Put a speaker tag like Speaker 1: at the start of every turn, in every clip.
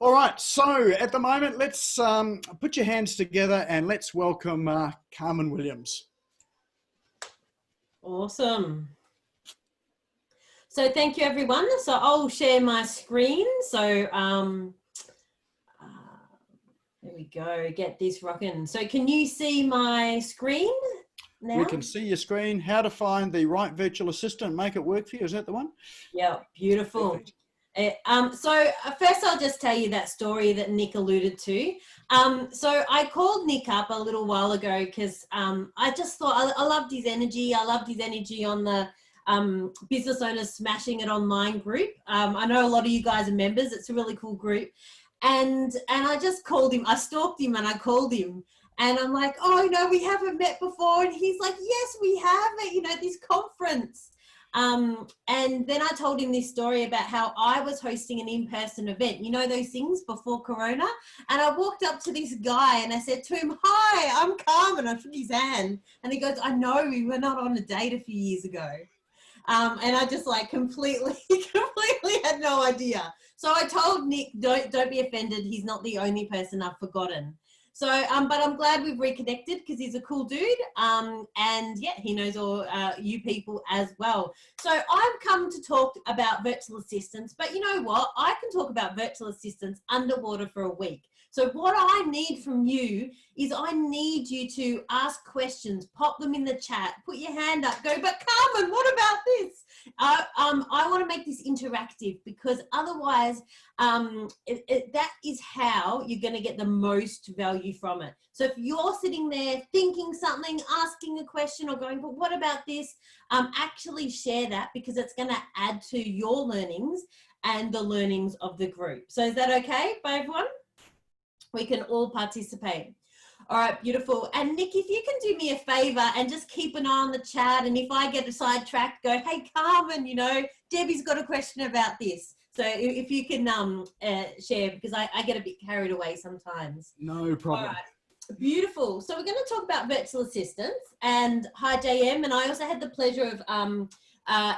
Speaker 1: All right, so at the moment, let's put your hands together and let's welcome Carmen Williams.
Speaker 2: Awesome. So thank you, everyone. So I'll share my screen. So there we go, get this rocking. So can you see my screen now?
Speaker 1: We can see your screen. How to find the right virtual assistant, make it work for you. Is that the one?
Speaker 2: Yeah, beautiful.
Speaker 1: Perfect.
Speaker 2: So first I'll just tell you that story that Nick alluded to. So I called Nick up a little while ago because I just thought I loved his energy. I loved his energy on the Business Owners Smashing It Online group. I know a lot of you guys are members. It's a really cool group. And I just called him. I stalked him and I called him. And I'm like, oh, no, we haven't met before. And he's like, yes, we have at, this conference. And then I told him this story about how I was hosting an in-person event, those things before Corona. And I walked up to this guy and I said to him, hi, I'm Carmen. I shook his hand and he goes, I know we were not on a date a few years ago. And I just like completely had no idea. So I told Nick, don't be offended. He's not the only person I've forgotten. So, but I'm glad we've reconnected because he's a cool dude. And yeah, he knows all you people as well. So I've come to talk about virtual assistants, but you know what? I can talk about virtual assistants underwater for a week. So what I need from you is I need you to ask questions, pop them in the chat, put your hand up, go, but Carmen, what about this? I want to make this interactive because otherwise that is how you're going to get the most value from it. So if you're sitting there thinking something, asking a question or going, but what about this? Actually share that because it's going to add to your learnings and the learnings of the group. So is that okay by everyone? We can all participate. All right, beautiful. And Nick, if you can do me a favor and just keep an eye on the chat. And if I get a sidetracked, go, hey, Carmen, Debbie's got a question about this. So if you can share, because I get a bit carried away sometimes.
Speaker 1: No problem.
Speaker 2: All right, beautiful. So we're going to talk about virtual assistants. And hi, JM. And I also had the pleasure of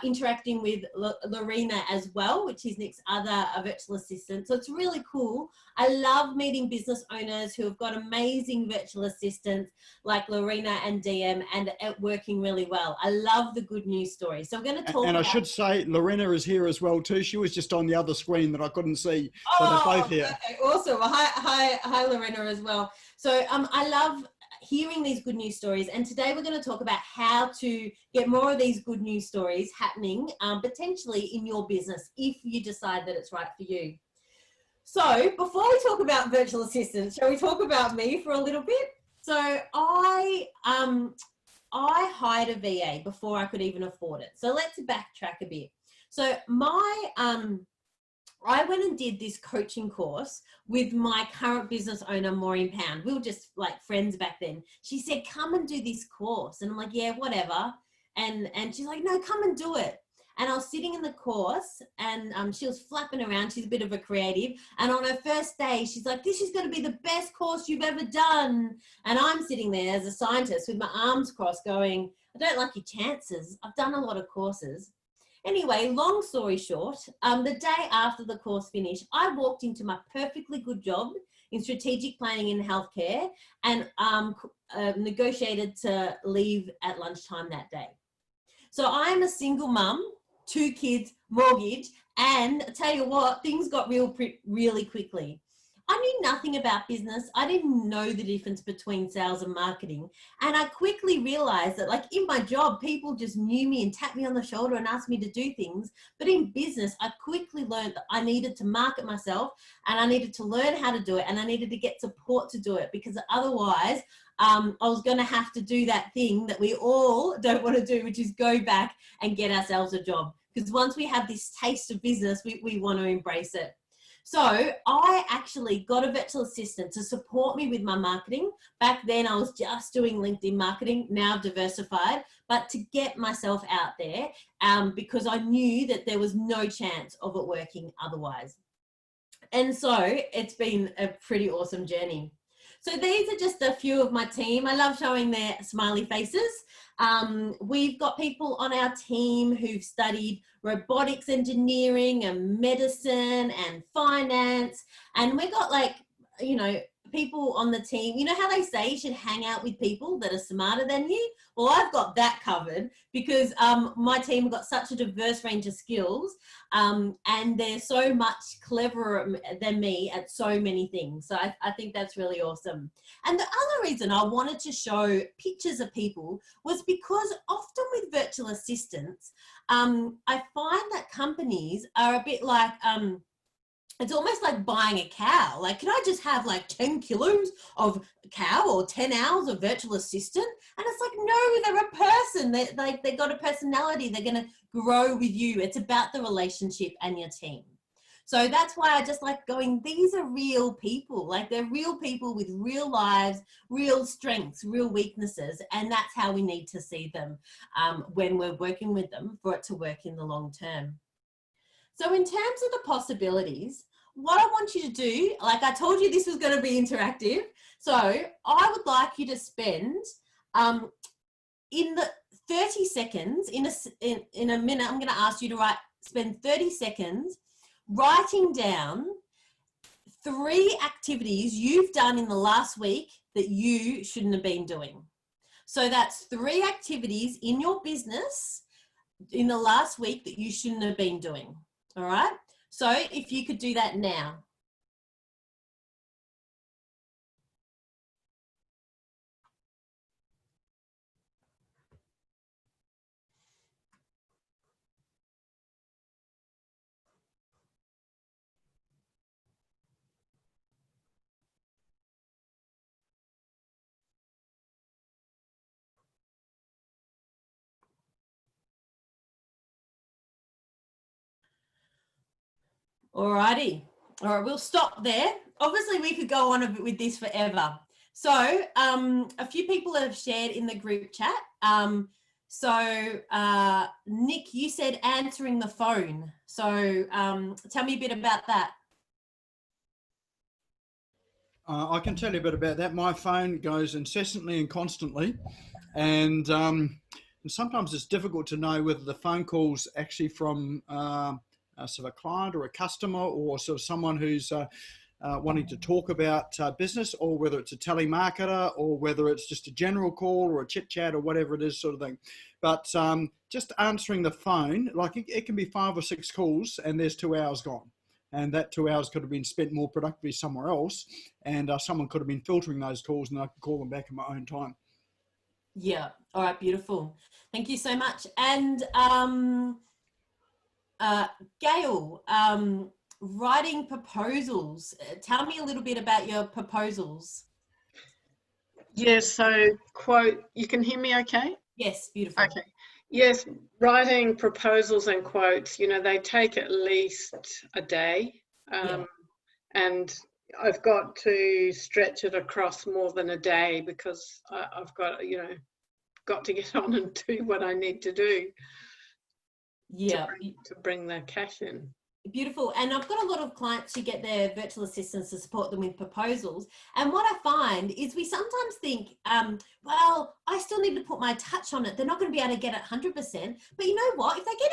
Speaker 2: interacting with Lorena as well, which is Nick's other virtual assistant. So it's really cool. I love meeting business owners who have got amazing virtual assistants like Lorena and DM and working really well. I love the good news stories. So we're going to talk
Speaker 1: and
Speaker 2: about...
Speaker 1: I should say Lorena is here as well too. She was just on the other screen that I couldn't see. So they're both here.
Speaker 2: Okay, awesome. Well, hi Lorena as well. So I love hearing these good news stories, and today we're going to talk about how to get more of these good news stories happening potentially in your business if you decide that it's right for you. So before we talk about virtual assistants, shall we talk about me for a little bit? So I hired a VA before I could even afford it. So let's backtrack a bit. So I went and did this coaching course with my current business owner, Maureen Pound. We were just like friends back then. She said, come and do this course. And I'm like, yeah, whatever. And she's like, no, come and do it. And I was sitting in the course and she was flapping around. She's a bit of a creative. And on her first day, she's like, this is going to be the best course you've ever done. And I'm sitting there as a scientist with my arms crossed going, I don't like your chances. I've done a lot of courses. Anyway, long story short, the day after the course finished, I walked into my perfectly good job in strategic planning in healthcare and negotiated to leave at lunchtime that day. So I'm a single mum, 2 kids, mortgage, and I tell you what, things got really quickly. I knew nothing about business. I didn't know the difference between sales and marketing. And I quickly realized that like in my job, people just knew me and tapped me on the shoulder and asked me to do things. But in business, I quickly learned that I needed to market myself and I needed to learn how to do it. And I needed to get support to do it because otherwise I was going to have to do that thing that we all don't want to do, which is go back and get ourselves a job. Because once we have this taste of business, we want to embrace it. So I actually got a virtual assistant to support me with my marketing. Back then I was just doing LinkedIn marketing, now I've diversified, but to get myself out there because I knew that there was no chance of it working otherwise. And so it's been a pretty awesome journey. So these are just a few of my team. I love showing their smiley faces. We've got people on our team who've studied robotics engineering and medicine and finance. And we've got like, you know, people on the team. You know how they say you should hang out with people that are smarter than you? Well, I've got that covered because my team have got such a diverse range of skills, and they're so much cleverer than me at so many things. So I think that's really awesome. And the other reason I wanted to show pictures of people was because often with virtual assistants, I find that companies are a bit like, it's almost like buying a cow. Like, can I just have like 10 kilos of cow or 10 hours of virtual assistant? And it's like, no, they're a person. They got a personality. They're going to grow with you. It's about the relationship and your team. So that's why I just like going, these are real people. Like, they're real people with real lives, real strengths, real weaknesses. And that's how we need to see them when we're working with them for it to work in the long term. So in terms of the possibilities, what I want you to do, like I told you this was going to be interactive. So I would like you to spend in the 30 seconds, in a minute, I'm going to ask you to spend 30 seconds writing down 3 activities you've done in the last week that you shouldn't have been doing. So that's 3 activities in your business in the last week that you shouldn't have been doing. All right, so if you could do that now. All righty. All right, we'll stop there. Obviously, we could go on with this forever. So a few people have shared in the group chat. Nick, you said answering the phone. So tell me a bit about that.
Speaker 1: I can tell you a bit about that. My phone goes incessantly and constantly, and sometimes it's difficult to know whether the phone call's actually from sort of a client or a customer or sort of someone who's wanting to talk about business, or whether it's a telemarketer, or whether it's just a general call or a chit chat or whatever it is, sort of thing. But just answering the phone, like it can be 5 or 6 calls and there's 2 hours gone. And that 2 hours could have been spent more productively somewhere else, and someone could have been filtering those calls, and I could call them back in my own time.
Speaker 2: Yeah. All right. Beautiful. Thank you so much. And Gail, writing proposals. Tell me a little bit about your proposals.
Speaker 3: Yes, so quote, you can hear me okay?
Speaker 2: Yes, beautiful.
Speaker 3: Okay. Yes, writing proposals and quotes, you know, they take at least a day. And I've got to stretch it across more than a day because I've got, you know, got to get on and do what I need to do.
Speaker 2: Yeah.
Speaker 3: To bring the cash in.
Speaker 2: Beautiful. And I've got a lot of clients who get their virtual assistants to support them with proposals. And what I find is we sometimes think, well, I still need to put my touch on it. They're not going to be able to get it 100%. But you know what? If they get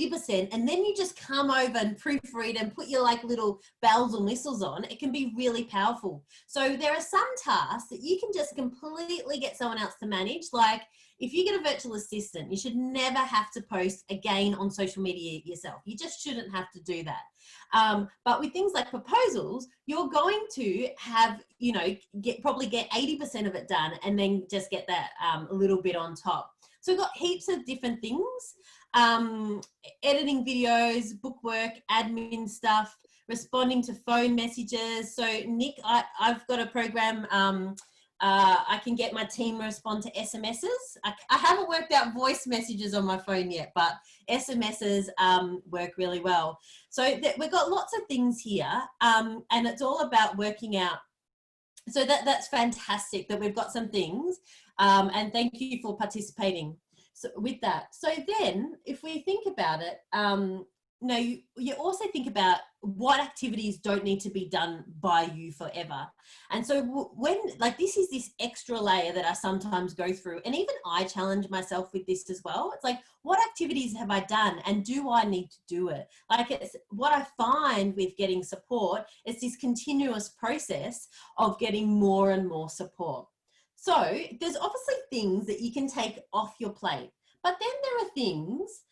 Speaker 2: it 80% and then you just come over and proofread and put your like little bells and whistles on, it can be really powerful. So there are some tasks that you can just completely get someone else to manage. Like, if you get a virtual assistant, you should never have to post again on social media yourself. You just shouldn't have to do that. But with things like proposals, you're going to have, you know, probably get 80% of it done and then just get that a little bit on top. So we've got heaps of different things, editing videos, bookwork, admin stuff, responding to phone messages. So Nick, I've got a program, I can get my team to respond to SMSs. I haven't worked out voice messages on my phone yet, but SMSs work really well. So we've got lots of things here, and it's all about working out. So that's fantastic that we've got some things, and thank you for participating. So with that, so then if we think about it, you also think about what activities don't need to be done by you forever. And so when, like, this is this extra layer that I sometimes go through, and even I challenge myself with this as well. It's like, what activities have I done and do I need to do it? Like, it's what I find with getting support is this continuous process of getting more and more support. So there's obviously things that you can take off your plate, but then there are things,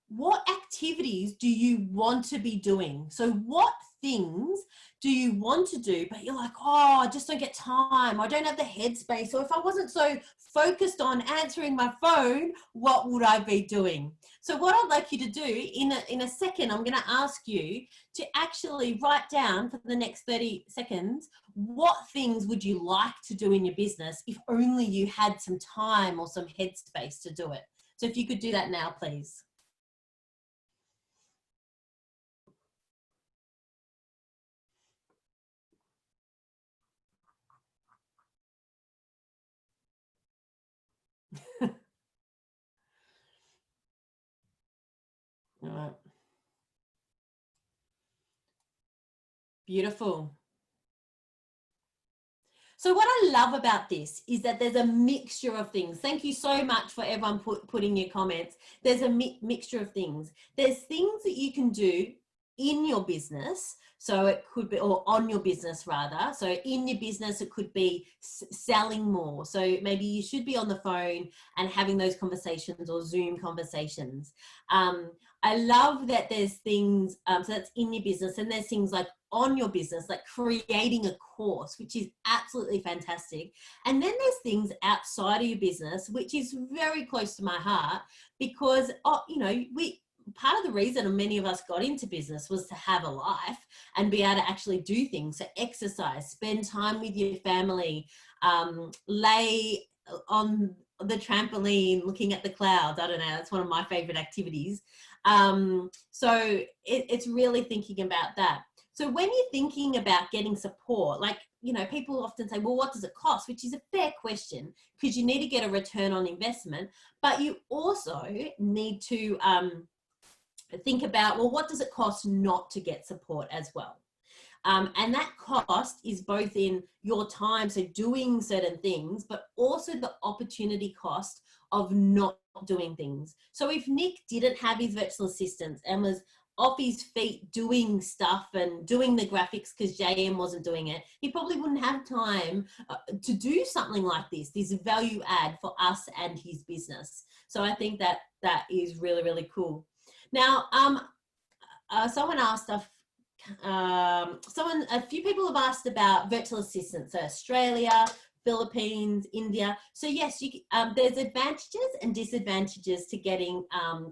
Speaker 2: what activities do you want to be doing? So what things do you want to do, but you're like, oh, I just don't get time. I don't have the headspace. So if I wasn't so focused on answering my phone, what would I be doing? So what I'd like you to do in a second, I'm going to ask you to actually write down for the next 30 seconds, what things would you like to do in your business if only you had some time or some headspace to do it? So if you could do that now, please. All right. Beautiful. So what I love about this is that there's a mixture of things. Thank you so much for everyone putting your comments. There's a mixture of things. There's things that you can do in your business. So it could be, or on your business rather. So in your business, it could be selling more. So maybe you should be on the phone and having those conversations or Zoom conversations. I love that there's things, so that's in your business, and there's things like on your business, like creating a course, which is absolutely fantastic. And then there's things outside of your business, which is very close to my heart, because, you know, part of the reason many of us got into business was to have a life and be able to actually do things. So exercise, spend time with your family, lay on the trampoline looking at the clouds. I don't know, that's one of my favorite activities. So it's really thinking about that. So when you're thinking about getting support, like, you know, people often say, well, what does it cost? Which is a fair question, because you need to get a return on investment, but you also need to think about, well, what does it cost not to get support as well? And that cost is both in your time, so doing certain things, but also the opportunity cost of not doing things. So if Nick didn't have his virtual assistants and was off his feet doing stuff and doing the graphics because JM wasn't doing it, he probably wouldn't have time to do something like this value add for us and his business. So I think that that is really, really cool. Now, someone asked, a few people have asked about virtual assistants, so Australia, Philippines, India. So yes, there's advantages and disadvantages to getting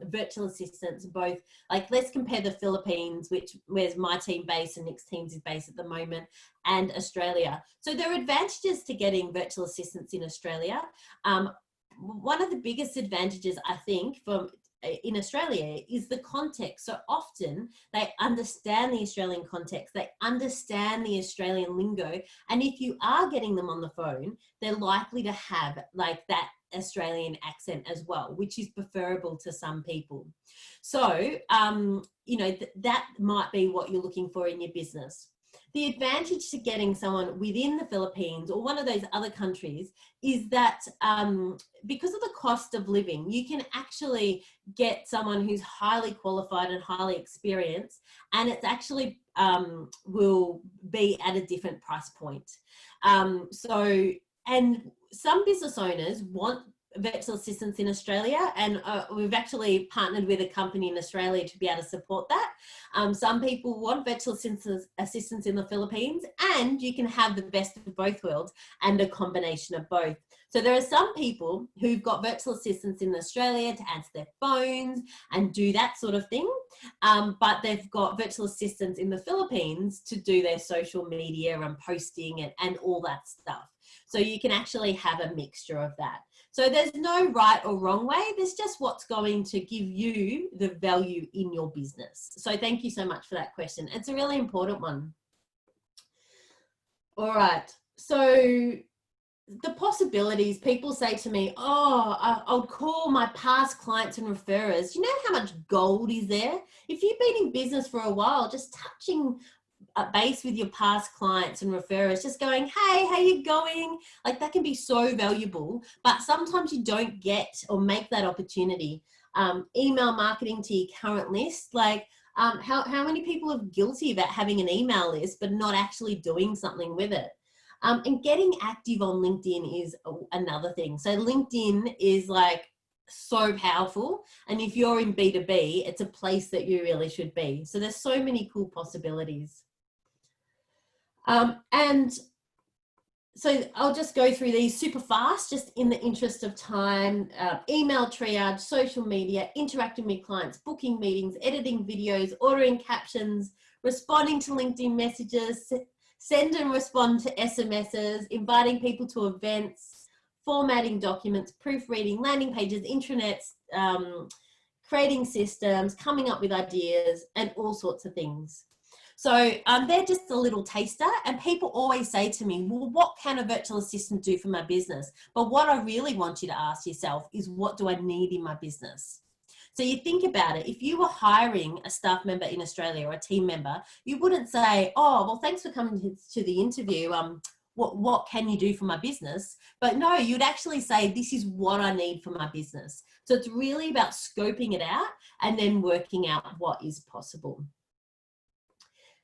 Speaker 2: virtual assistants, both, like, let's compare the Philippines, where's my team based and Nick's team is based at the moment, and Australia. So there are advantages to getting virtual assistants in Australia. One of the biggest advantages, I think, in Australia is the context. So often they understand the Australian context, they understand the Australian lingo, and if you are getting them on the phone, they're likely to have like that Australian accent as well, which is preferable to some people. So, you know, that might be what you're looking for in your business. The advantage to getting someone within the Philippines or one of those other countries is that because of the cost of living, you can actually get someone who's highly qualified and highly experienced, and it's actually will be at a different price point. And some business owners want virtual assistants in Australia, and we've actually partnered with a company in Australia to be able to support that. Some people want virtual assistants in the Philippines, and you can have the best of both worlds and a combination of both. So there are some people who've got virtual assistants in Australia to answer their phones and do that sort of thing, but they've got virtual assistants in the Philippines to do their social media and posting and all that stuff. So you can actually have a mixture of that. So there's no right or wrong way. There's just what's going to give you the value in your business. So thank you so much for that question. It's a really important one. All right. So the possibilities, people say to me, oh, I'll call my past clients and referrers. You know how much gold is there? If you've been in business for a while, just touching base with your past clients and referrers, just going, hey, how you going? Like, that can be so valuable, but sometimes you don't get or make that opportunity. Email marketing to your current list, like how many people are guilty about having an email list but not actually doing something with it? And getting active on LinkedIn is another thing. So LinkedIn is like so powerful. And if you're in B2B, it's a place that you really should be. So there's so many cool possibilities. And so I'll just go through these super fast, just in the interest of time. Email triage, social media, interacting with clients, booking meetings, editing videos, ordering captions, responding to LinkedIn messages, send and respond to SMSs, inviting people to events, formatting documents, proofreading, landing pages, intranets, creating systems, coming up with ideas, and all sorts of things. So they're just a little taster, and people always say to me, well, what can a virtual assistant do for my business? But what I really want you to ask yourself is, what do I need in my business? So you think about it, if you were hiring a staff member in Australia or a team member, you wouldn't say, oh, well, thanks for coming to the interview. What can you do for my business? But no, you'd actually say, this is what I need for my business. So it's really about scoping it out and then working out what is possible.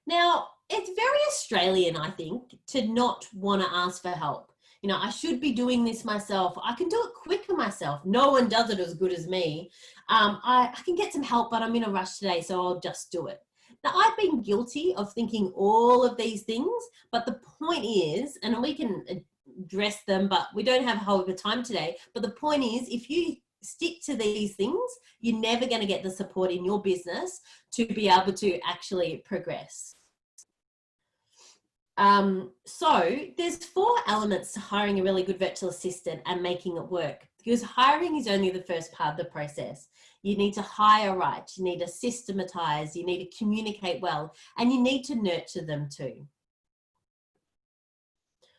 Speaker 2: Now, it's very Australian, I think, to not want to ask for help. You know, I should be doing this myself. I can do it quicker myself. No one does it as good as me. I can get some help, but I'm in a rush today, so I'll just do it. Now, I've been guilty of thinking all of these things, but the point is, and we can address them, but we don't have a whole lot of time today, but the point is, if you stick to these things, you're never going to get the support in your business to be able to actually progress. So there's 4 elements to hiring a really good virtual assistant and making it work, because hiring is only the first part of the process. You need to hire right, you need to systematize, you need to communicate well, and you need to nurture them too.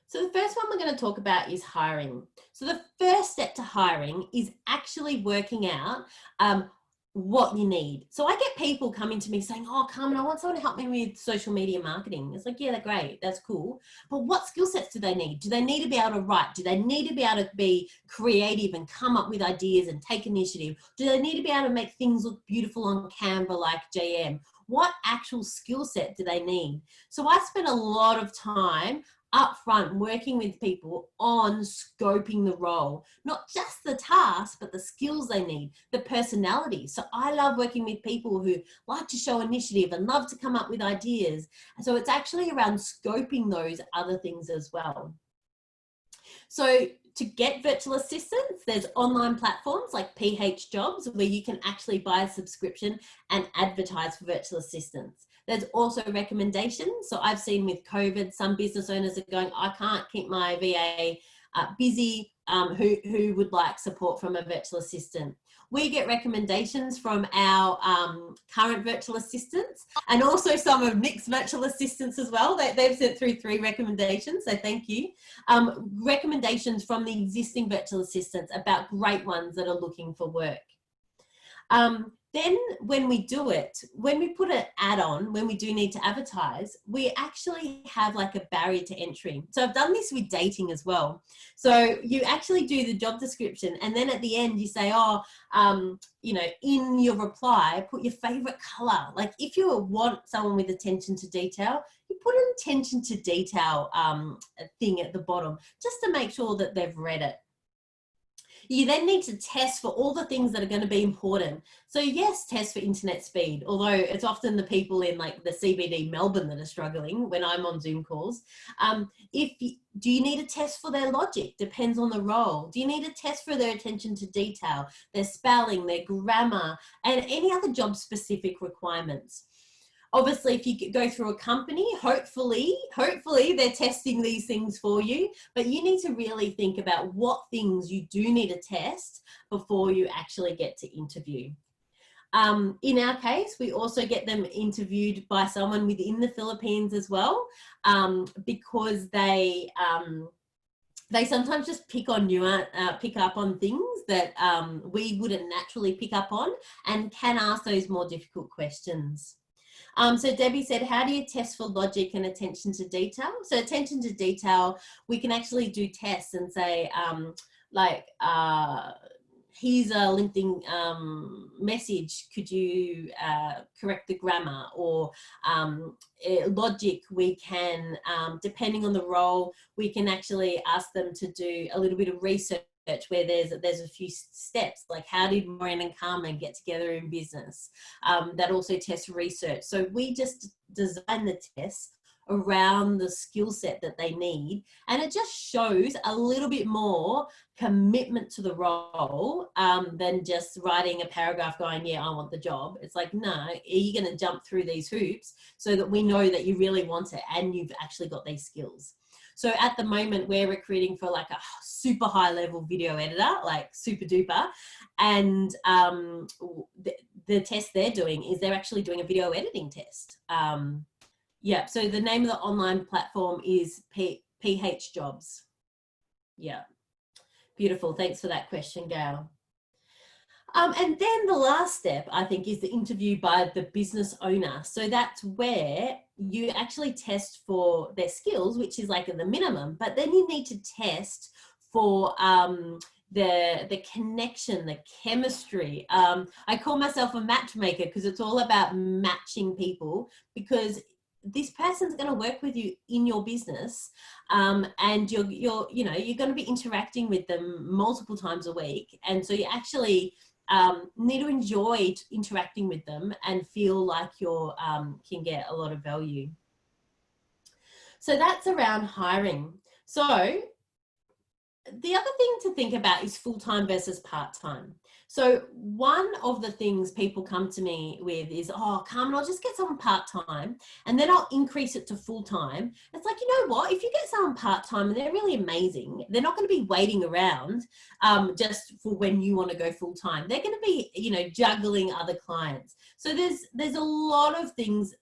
Speaker 2: So the first one we're going to talk about is hiring. So the first step to hiring is actually working out what you need. So I get people coming to me saying, oh, Carmen, I want someone to help me with social media marketing. It's like, yeah, they're great. That's cool. But what skill sets do they need? Do they need to be able to write? Do they need to be able to be creative and come up with ideas and take initiative? Do they need to be able to make things look beautiful on Canva like JM? What actual skill set do they need? So I spend a lot of time upfront working with people on scoping the role, not just the task, but the skills they need, the personality. So I love working with people who like to show initiative and love to come up with ideas. And so it's actually around scoping those other things as well. So to get virtual assistants, there's online platforms like PH Jobs where you can actually buy a subscription and advertise for virtual assistants. There's also recommendations. So I've seen with COVID, some business owners are going, I can't keep my VA busy, who would like support from a virtual assistant. We get recommendations from our current virtual assistants and also some of Nick's virtual assistants as well. They've sent through 3 recommendations, so thank you. Recommendations from the existing virtual assistants about great ones that are looking for work. Then when we do it, when we put an ad on, when we do need to advertise, we actually have like a barrier to entry. So I've done this with dating as well. So you actually do the job description and then at the end you say, oh, you know, in your reply, put your favorite color. Like if you want someone with attention to detail, you put an attention to detail thing at the bottom just to make sure that they've read it. You then need to test for all the things that are going to be important. So yes, test for internet speed, although it's often the people in like the CBD Melbourne that are struggling when I'm on Zoom calls. Do you need a test for their logic? Depends on the role. Do you need a test for their attention to detail, their spelling, their grammar, and any other job specific requirements? Obviously, if you go through a company, hopefully they're testing these things for you, but you need to really think about what things you do need to test before you actually get to interview. In our case, we also get them interviewed by someone within the Philippines as well, because they they sometimes just pick up on things that we wouldn't naturally pick up on, and can ask those more difficult questions. So Debbie said, how do you test for logic and attention to detail? So attention to detail, we can actually do tests and say, here's a LinkedIn message, could you correct the grammar? Or logic, we can, depending on the role, we can actually ask them to do a little bit of research where there's a few steps, like how did Maureen and Carmen get together in business? That also tests research. So we just design the tests around the skill set that they need, and it just shows a little bit more commitment to the role than just writing a paragraph going, yeah, I want the job. It's like, no, are you going to jump through these hoops so that we know that you really want it and you've actually got these skills? So at the moment, we're recruiting for like a super high level video editor, like super duper. And the test they're doing is they're actually doing a video editing test. Yeah, so the name of the online platform is PH Jobs. Yeah, beautiful. Thanks for that question, Gail. And then the last step, I think, is the interview by the business owner. So that's where you actually test for their skills, which is like at the minimum, but then you need to test for the connection, the chemistry. I call myself a matchmaker because it's all about matching people, because this person's going to work with you in your business, and you're going to be interacting with them multiple times a week, and so you actually need to enjoy interacting with them and feel like you can get a lot of value. So that's around hiring. So the other thing to think about is full-time versus part-time. So one of the things people come to me with is, oh, Carmen, I'll just get someone part-time and then I'll increase it to full-time. It's like, you know what, if you get someone part-time and they're really amazing, they're not going to be waiting around just for when you want to go full-time. They're going to be, juggling other clients. So there's a lot of things,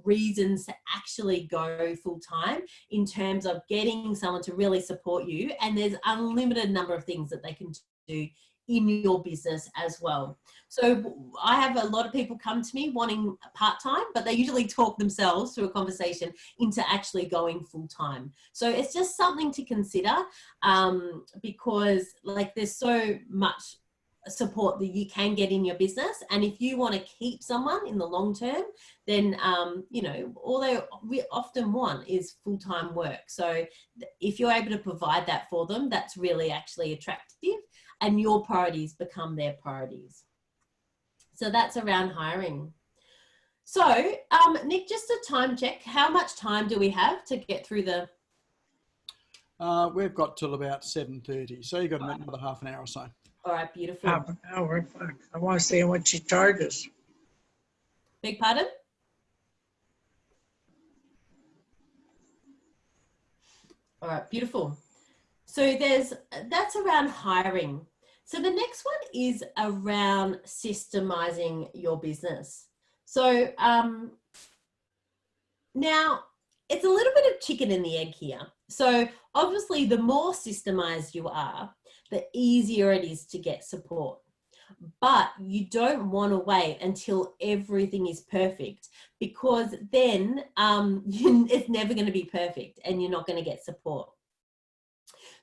Speaker 2: reasons to actually go full-time in terms of getting someone to really support you. And there's unlimited number of things that they can do in your business as well. So I have a lot of people come to me wanting part-time, but they usually talk themselves through a conversation into actually going full-time. So it's just something to consider, because like there's so much support that you can get in your business, and if you want to keep someone in the long term, then all they often want is full-time work. So if you're able to provide that for them, that's really actually attractive, and your priorities become their priorities. So that's around hiring. So Nick, just a time check, how much time do we have to get through the
Speaker 1: we've got till about 7:30, so you've got another half an hour or so.
Speaker 2: All right, beautiful.
Speaker 4: Half an hour. I want to see what she charges.
Speaker 2: Beg pardon? All right, beautiful. So that's around hiring. So the next one is around systemizing your business. So now it's a little bit of chicken and the egg here. So obviously the more systemized you are, the easier it is to get support. But you don't want to wait until everything is perfect, because then it's never going to be perfect and you're not going to get support.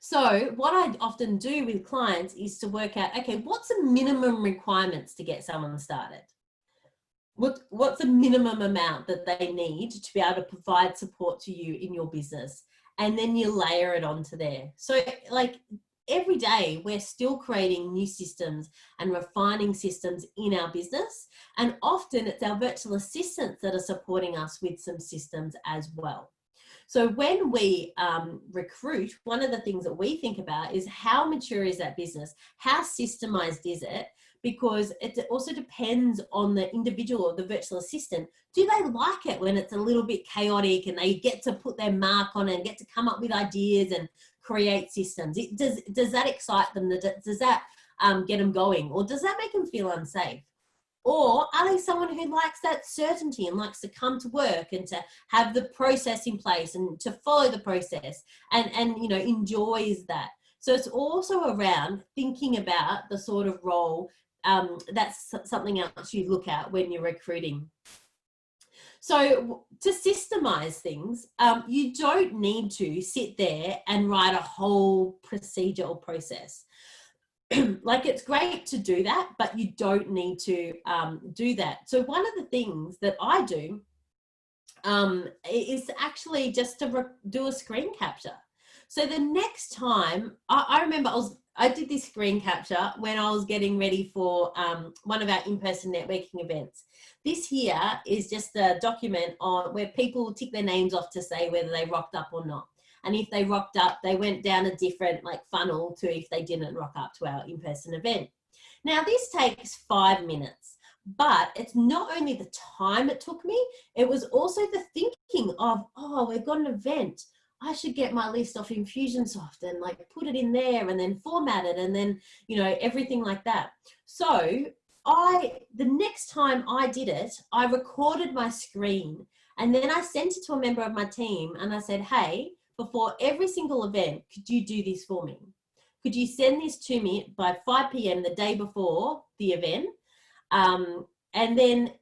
Speaker 2: So what I often do with clients is to work out, okay, what's the minimum requirements to get someone started? What's the minimum amount that they need to be able to provide support to you in your business? And then you layer it onto there. So like every day we're still creating new systems and refining systems in our business. And often it's our virtual assistants that are supporting us with some systems as well. So when we recruit, one of the things that we think about is how mature is that business? How systemized is it? Because it also depends on the individual or the virtual assistant. Do they like it when it's a little bit chaotic and they get to put their mark on it and get to come up with ideas and create systems? Does that excite them? Does that get them going? Or does that make them feel unsafe? Or are they someone who likes that certainty and likes to come to work and to have the process in place and to follow the process and you know, enjoys that? So it's also around thinking about the sort of role that's something else you look at when you're recruiting. So to systemise things, you don't need to sit there and write a whole procedure or process. Like, it's great to do that, but you don't need to do that. So one of the things that I do is actually just to do a screen capture. So the next time, I remember I did this screen capture when I was getting ready for one of our in-person networking events. This here is just a document on where people tick their names off to say whether they rocked up or not. And if they rocked up, they went down a different like funnel to if they didn't rock up to our in-person event. Now this takes 5 minutes, but it's not only the time it took me, it was also the thinking of, oh, we've got an event. I should get my list off Infusionsoft and like put it in there and then format it and then, you know, everything like that. So the next time I did it, I recorded my screen and then I sent it to a member of my team and I said, hey, before every single event, could you do this for me? Could you send this to me by 5 p.m. the day before the event? And then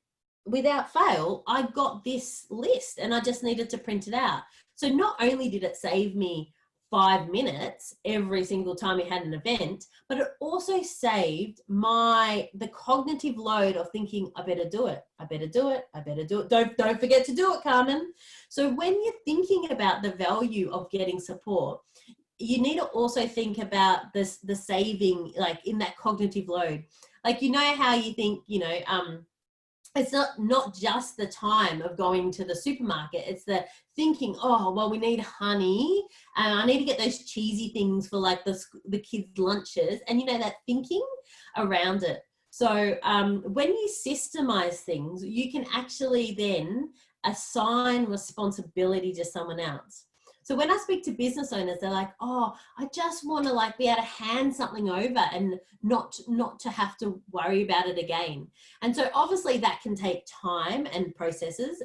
Speaker 2: without fail, I got this list and I just needed to print it out. So not only did it save me 5 minutes every single time we had an event, but it also saved the cognitive load of thinking, I better do it, I better do it, I better do it. Don't forget to do it, Carmen. So when you're thinking about the value of getting support, you need to also think about the saving, like in that cognitive load. Like, you know how you think, you know, it's not just the time of going to the supermarket, it's the thinking, oh, well, we need honey and I need to get those cheesy things for like the kids' lunches, and you know, that thinking around it. So when you systemize things, you can actually then assign responsibility to someone else. So when I speak to business owners, they're like, oh, I just want to like be able to hand something over and not to have to worry about it again. And so obviously that can take time and processes,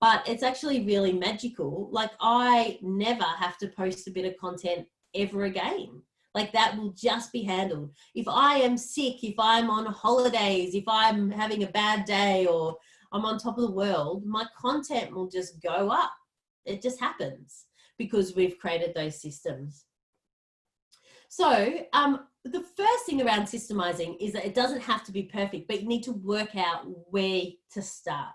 Speaker 2: but it's actually really magical. Like, I never have to post a bit of content ever again. Like, that will just be handled. If I am sick, if I'm on holidays, if I'm having a bad day or I'm on top of the world, my content will just go up. It just happens because we've created those systems. So the first thing around systemizing is that it doesn't have to be perfect, but you need to work out where to start.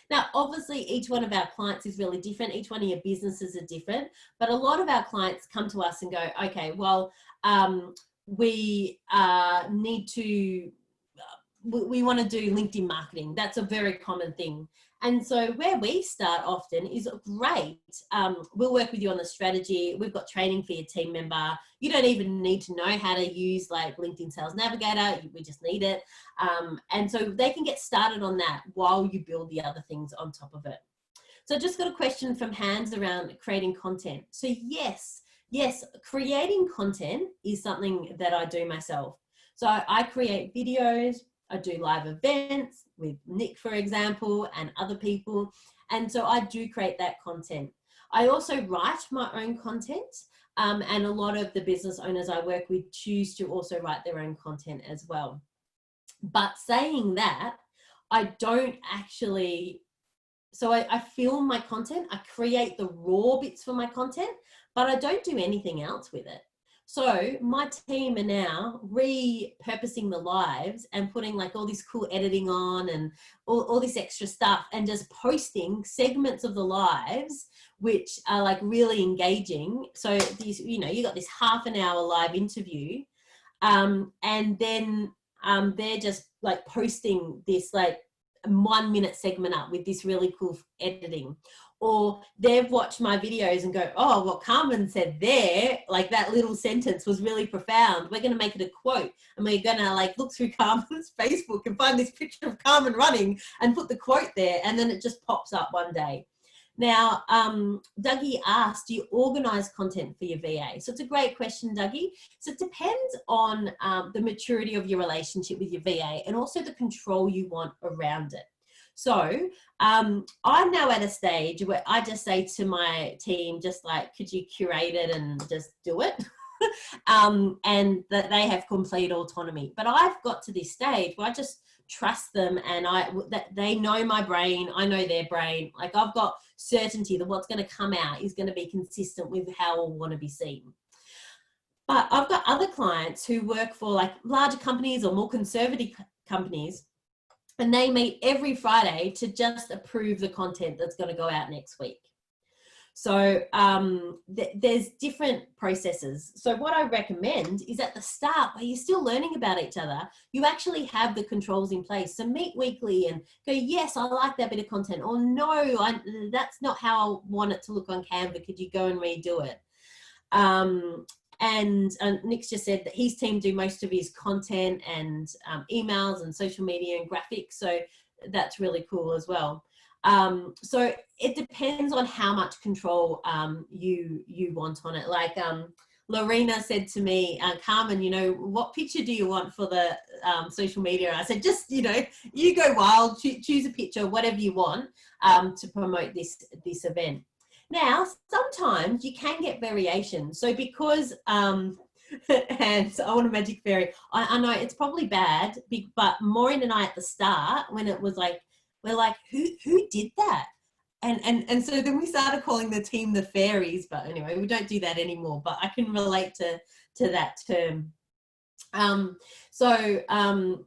Speaker 2: Now, obviously, each one of our clients is really different. Each one of your businesses are different, but a lot of our clients come to us and go, okay, well, we need to, we want to do LinkedIn marketing. That's a very common thing. And so where we start often is, great, we'll work with you on the strategy. We've got training for your team member. You don't even need to know how to use like LinkedIn Sales Navigator. We just need it. And so they can get started on that while you build the other things on top of it. So I just got a question from Hans around creating content. So yes, creating content is something that I do myself. So I create videos, I do live events with Nick, for example, and other people. And so I do create that content. I also write my own content, and a lot of the business owners I work with choose to also write their own content as well. But saying that, I don't actually, so I film my content, I create the raw bits for my content, but I don't do anything else with it. So my team are now repurposing the lives and putting like all this cool editing on and all this extra stuff and just posting segments of the lives, which are like really engaging. So these, you know, you got this half an hour live interview, and then they're just like posting this like 1 minute segment up with this really cool editing. Or they've watched my videos and go, oh, what Carmen said there, like that little sentence was really profound. We're going to make it a quote, and we're going to like look through Carmen's Facebook and find this picture of Carmen running and put the quote there, and then it just pops up one day. Now, Dougie asked, do you organize content for your VA? So it's a great question, Dougie. So it depends on the maturity of your relationship with your VA and also the control you want around it. So I'm now at a stage where I just say to my team, just like, could you curate it and just do it? And that they have complete autonomy. But I've got to this stage where I just trust them, and that they know my brain, I know their brain. Like, I've got certainty that what's going to come out is going to be consistent with how I want to be seen. But I've got other clients who work for like larger companies or more conservative companies, and they meet every Friday to just approve the content that's going to go out next week. So there's different processes. So what I recommend is at the start, where you're still learning about each other, you actually have the controls in place. So meet weekly and go, yes, I like that bit of content, or no, that's not how I want it to look on Canva. Could you go and redo it? And Nick's just said that his team do most of his content and emails and social media and graphics. So that's really cool as well. So it depends on how much control you want on it. Like Lorena said to me, Carmen, you know, what picture do you want for the social media? I said, just, you know, you go wild, choose a picture, whatever you want to promote this event. Now, sometimes you can get variation. So because, and I want a magic fairy, I know it's probably bad, but Maureen and I at the start, when it was like, we're like, who did that? And so then we started calling the team the fairies, but anyway, we don't do that anymore, but I can relate to that term. So I'll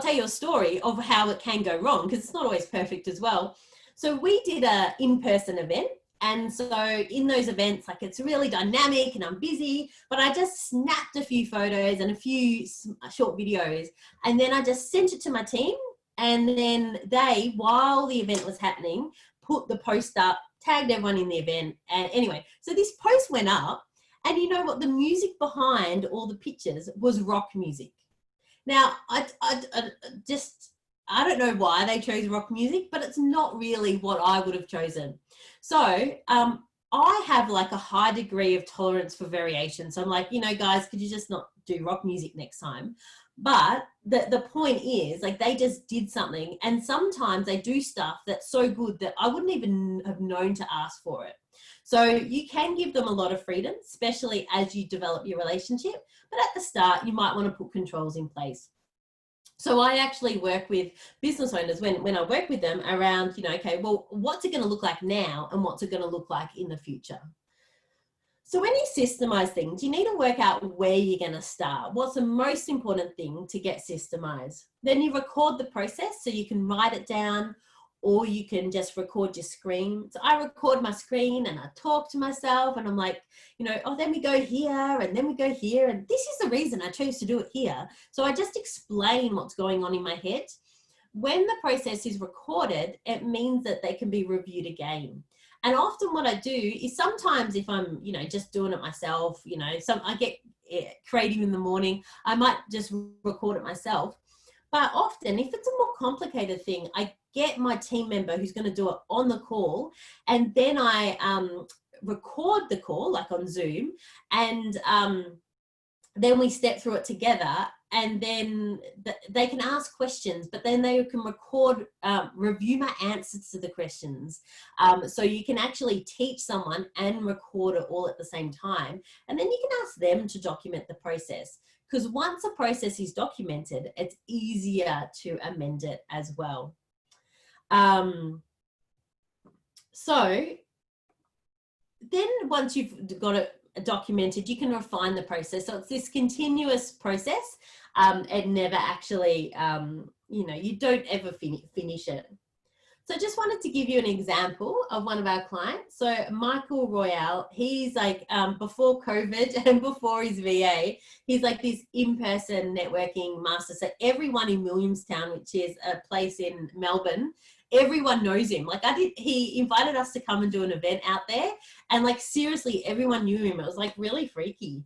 Speaker 2: tell you a story of how it can go wrong, because it's not always perfect as well. So we did a in-person event. And so in those events, like, it's really dynamic and I'm busy, but I just snapped a few photos and a few short videos. And then I just sent it to my team. And then they, while the event was happening, put the post up, tagged everyone in the event. And anyway, so this post went up, and you know what? The music behind all the pictures was rock music. Now, I don't know why they chose rock music, but it's not really what I would have chosen. So I have like a high degree of tolerance for variation. So I'm like, you know, guys, could you just not do rock music next time? But the point is, like, they just did something, and sometimes they do stuff that's so good that I wouldn't even have known to ask for it. So you can give them a lot of freedom, especially as you develop your relationship. But at the start, you might want to put controls in place. So I actually work with business owners when I work with them around, you know, okay, well, what's it going to look like now and what's it going to look like in the future? So when you systemize things, you need to work out where you're going to start. What's the most important thing to get systemized? Then you record the process, so you can write it down, or you can just record your screen. So I record my screen and I talk to myself, and I'm like, you know, oh, then we go here and then we go here. And this is the reason I chose to do it here. So I just explain what's going on in my head. When the process is recorded, it means that they can be reviewed again. And often what I do is, sometimes if I'm, you know, just doing it myself, you know, I get creative in the morning, I might just record it myself. But often, if it's a more complicated thing, I get my team member who's going to do it on the call, and then I record the call, like on Zoom, and then we step through it together, and then they can ask questions, but then they can record, review my answers to the questions. So you can actually teach someone and record it all at the same time. And then you can ask them to document the process, because once a process is documented, it's easier to amend it as well. So then once you've got it documented, you can refine the process. So it's this continuous process. It never actually, you know, you don't ever finish it. So I just wanted to give you an example of one of our clients. So Michael Royale, he's like, before COVID and before his VA, he's like this in-person networking master. So everyone in Williamstown, which is a place in Melbourne, everyone knows him. Like, he invited us to come and do an event out there, and like, seriously, everyone knew him. It was like really freaky.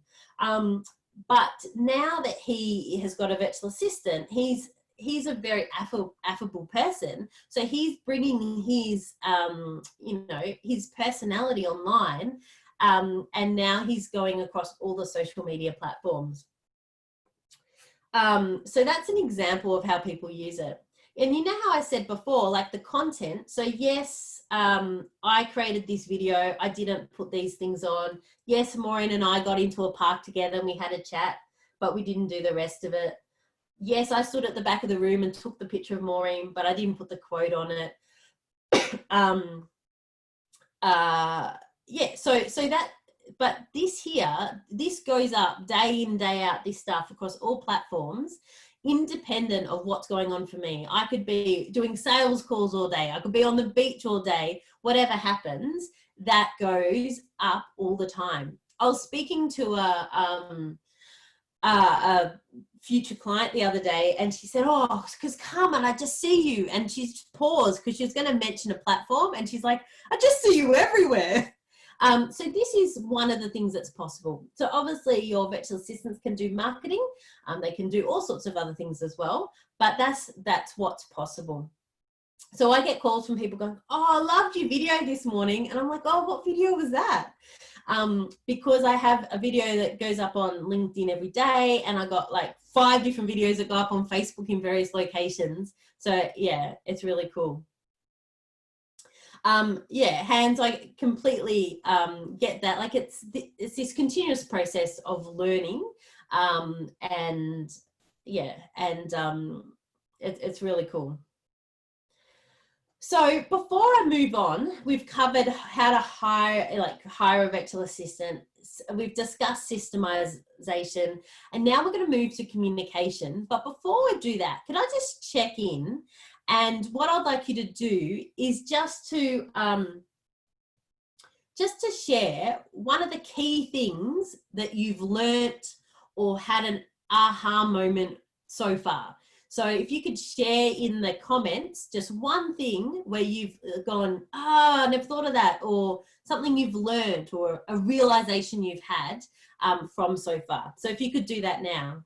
Speaker 2: But now that he has got a virtual assistant, he's he's a very affable person. So he's bringing his, you know, his personality online. And now he's going across all the social media platforms. So that's an example of how people use it. And you know how I said before, like the content. So yes, I created this video. I didn't put these things on. Yes, Maureen and I got into a park together and we had a chat, but we didn't do the rest of it. Yes, I stood at the back of the room and took the picture of Maureen, but I didn't put the quote on it. Yeah, so that, but this here, this goes up day in, day out, this stuff across all platforms, independent of what's going on for me. I could be doing sales calls all day. I could be on the beach all day. Whatever happens, that goes up all the time. I was speaking to a future client the other day, and she said, oh, because Carmen, I just see you. And she's paused because she was going to mention a platform, and she's like, I just see you everywhere. So this is one of the things that's possible. So obviously your virtual assistants can do marketing. They can do all sorts of other things as well, but that's what's possible. So I get calls from people going, oh, I loved your video this morning. And I'm like, oh, what video was that? Because I have a video that goes up on LinkedIn every day, and I got like 5 different videos that go up on Facebook in various locations. So yeah, it's really cool. Yeah, hands, I completely get that. Like it's this continuous process of learning, and yeah, and it's really cool. So before I move on, we've covered how to hire a virtual assistant. We've discussed systemization, and now we're going to move to communication. But before we do that, can I just check in? And what I'd like you to do is just to share one of the key things that you've learnt or had an aha moment so far. So if you could share in the comments just one thing where you've gone, I never thought of that, or something you've learned, or a realization you've had from so far. So if you could do that now.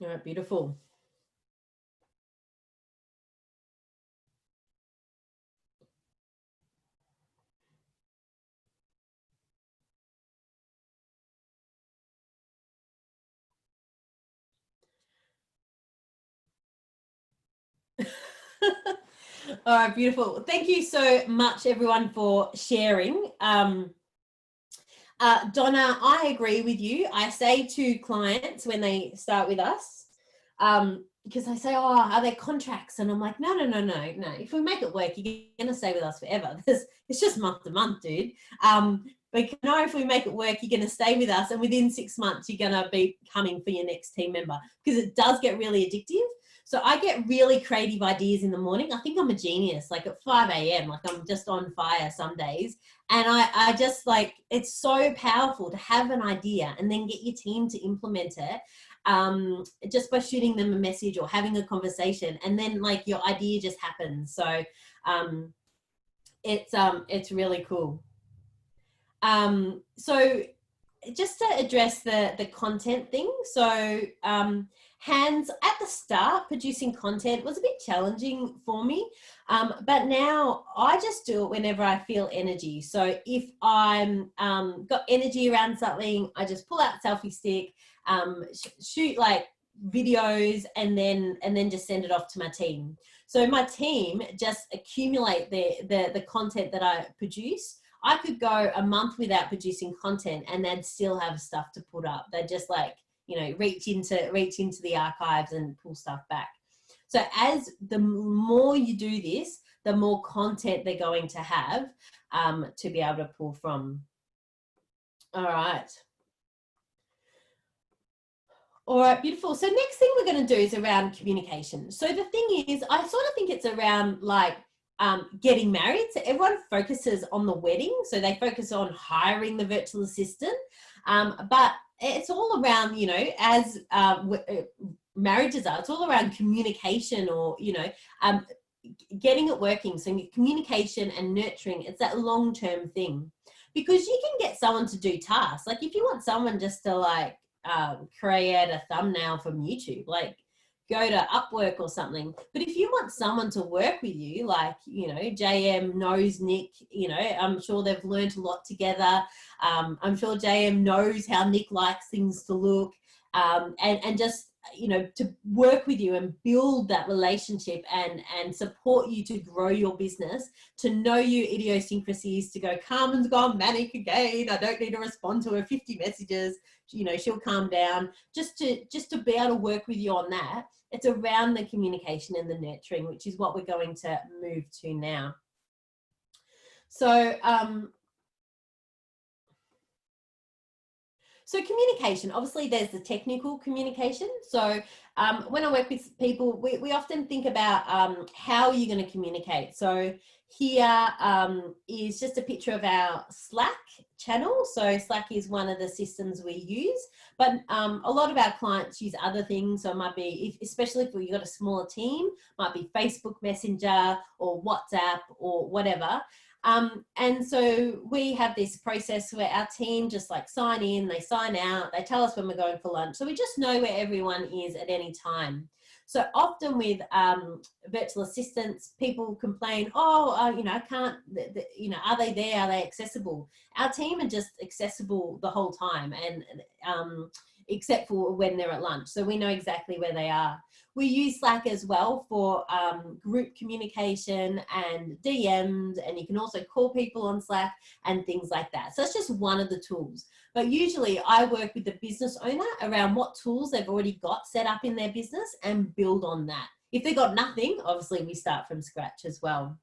Speaker 2: All right, beautiful. All right, beautiful. Thank you so much, everyone, for sharing. Donna, I agree with you. I say to clients when they start with us, because they say, oh, are there contracts? And I'm like, no. If we make it work, you're going to stay with us forever. It's just month to month, dude. But you know, if we make it work, you're going to stay with us. And within 6 months, you're going to be coming for your next team member, because it does get really addictive. So I get really creative ideas in the morning. I think I'm a genius, like at 5 a.m., like I'm just on fire some days. And I just like, it's so powerful to have an idea and then get your team to implement it, just by shooting them a message or having a conversation, and then like your idea just happens. So it's really cool. So just to address the content thing. So hands at the start, producing content was a bit challenging for me. But now I just do it whenever I feel energy. So if I'm got energy around something, I just pull out selfie stick, shoot like videos, and then just send it off to my team. So my team just accumulate the content that I produce. I could go a month without producing content and they'd still have stuff to put up. They'd just like, you know, reach into the archives and pull stuff back. So as the more you do this, the more content they're going to have to be able to pull from. All right. All right, beautiful. So next thing we're going to do is around communication. So the thing is, I sort of think it's around like getting married. So everyone focuses on the wedding. So they focus on hiring the virtual assistant. But it's all around, you know, as marriages are, it's all around communication or, you know, getting it working. So communication and nurturing, it's that long-term thing. Because you can get someone to do tasks. Like if you want someone just to like, create a thumbnail from YouTube, like go to Upwork or something. But if you want someone to work with you, like, you know, JM knows Nick, you know, I'm sure they've learned a lot together. I'm sure JM knows how Nick likes things to look, and just, you know, to work with you and build that relationship and support you to grow your business, to know your idiosyncrasies, to go, Carmen's gone manic again, I don't need to respond to her 50 messages, you know, she'll calm down, just to be able to work with you on that. It's around the communication and the nurturing, which is what we're going to move to now. So so communication, obviously there's the technical communication. So when I work with people, we often think about how are you going to communicate. So here is just a picture of our Slack channel. So Slack is one of the systems we use, but a lot of our clients use other things. So it might be, especially if you've got a smaller team, might be Facebook Messenger or WhatsApp or whatever. And so we have this process where our team just like sign in, they sign out, they tell us when we're going for lunch. So we just know where everyone is at any time. So often with virtual assistants, people complain, oh, you know, I can't, you know, are they there? Are they accessible? Our team are just accessible the whole time, and except for when they're at lunch. So we know exactly where they are. We use Slack as well for group communication and DMs, and you can also call people on Slack and things like that. So it's just one of the tools. But usually I work with the business owner around what tools they've already got set up in their business and build on that. If they've got nothing, obviously we start from scratch as well.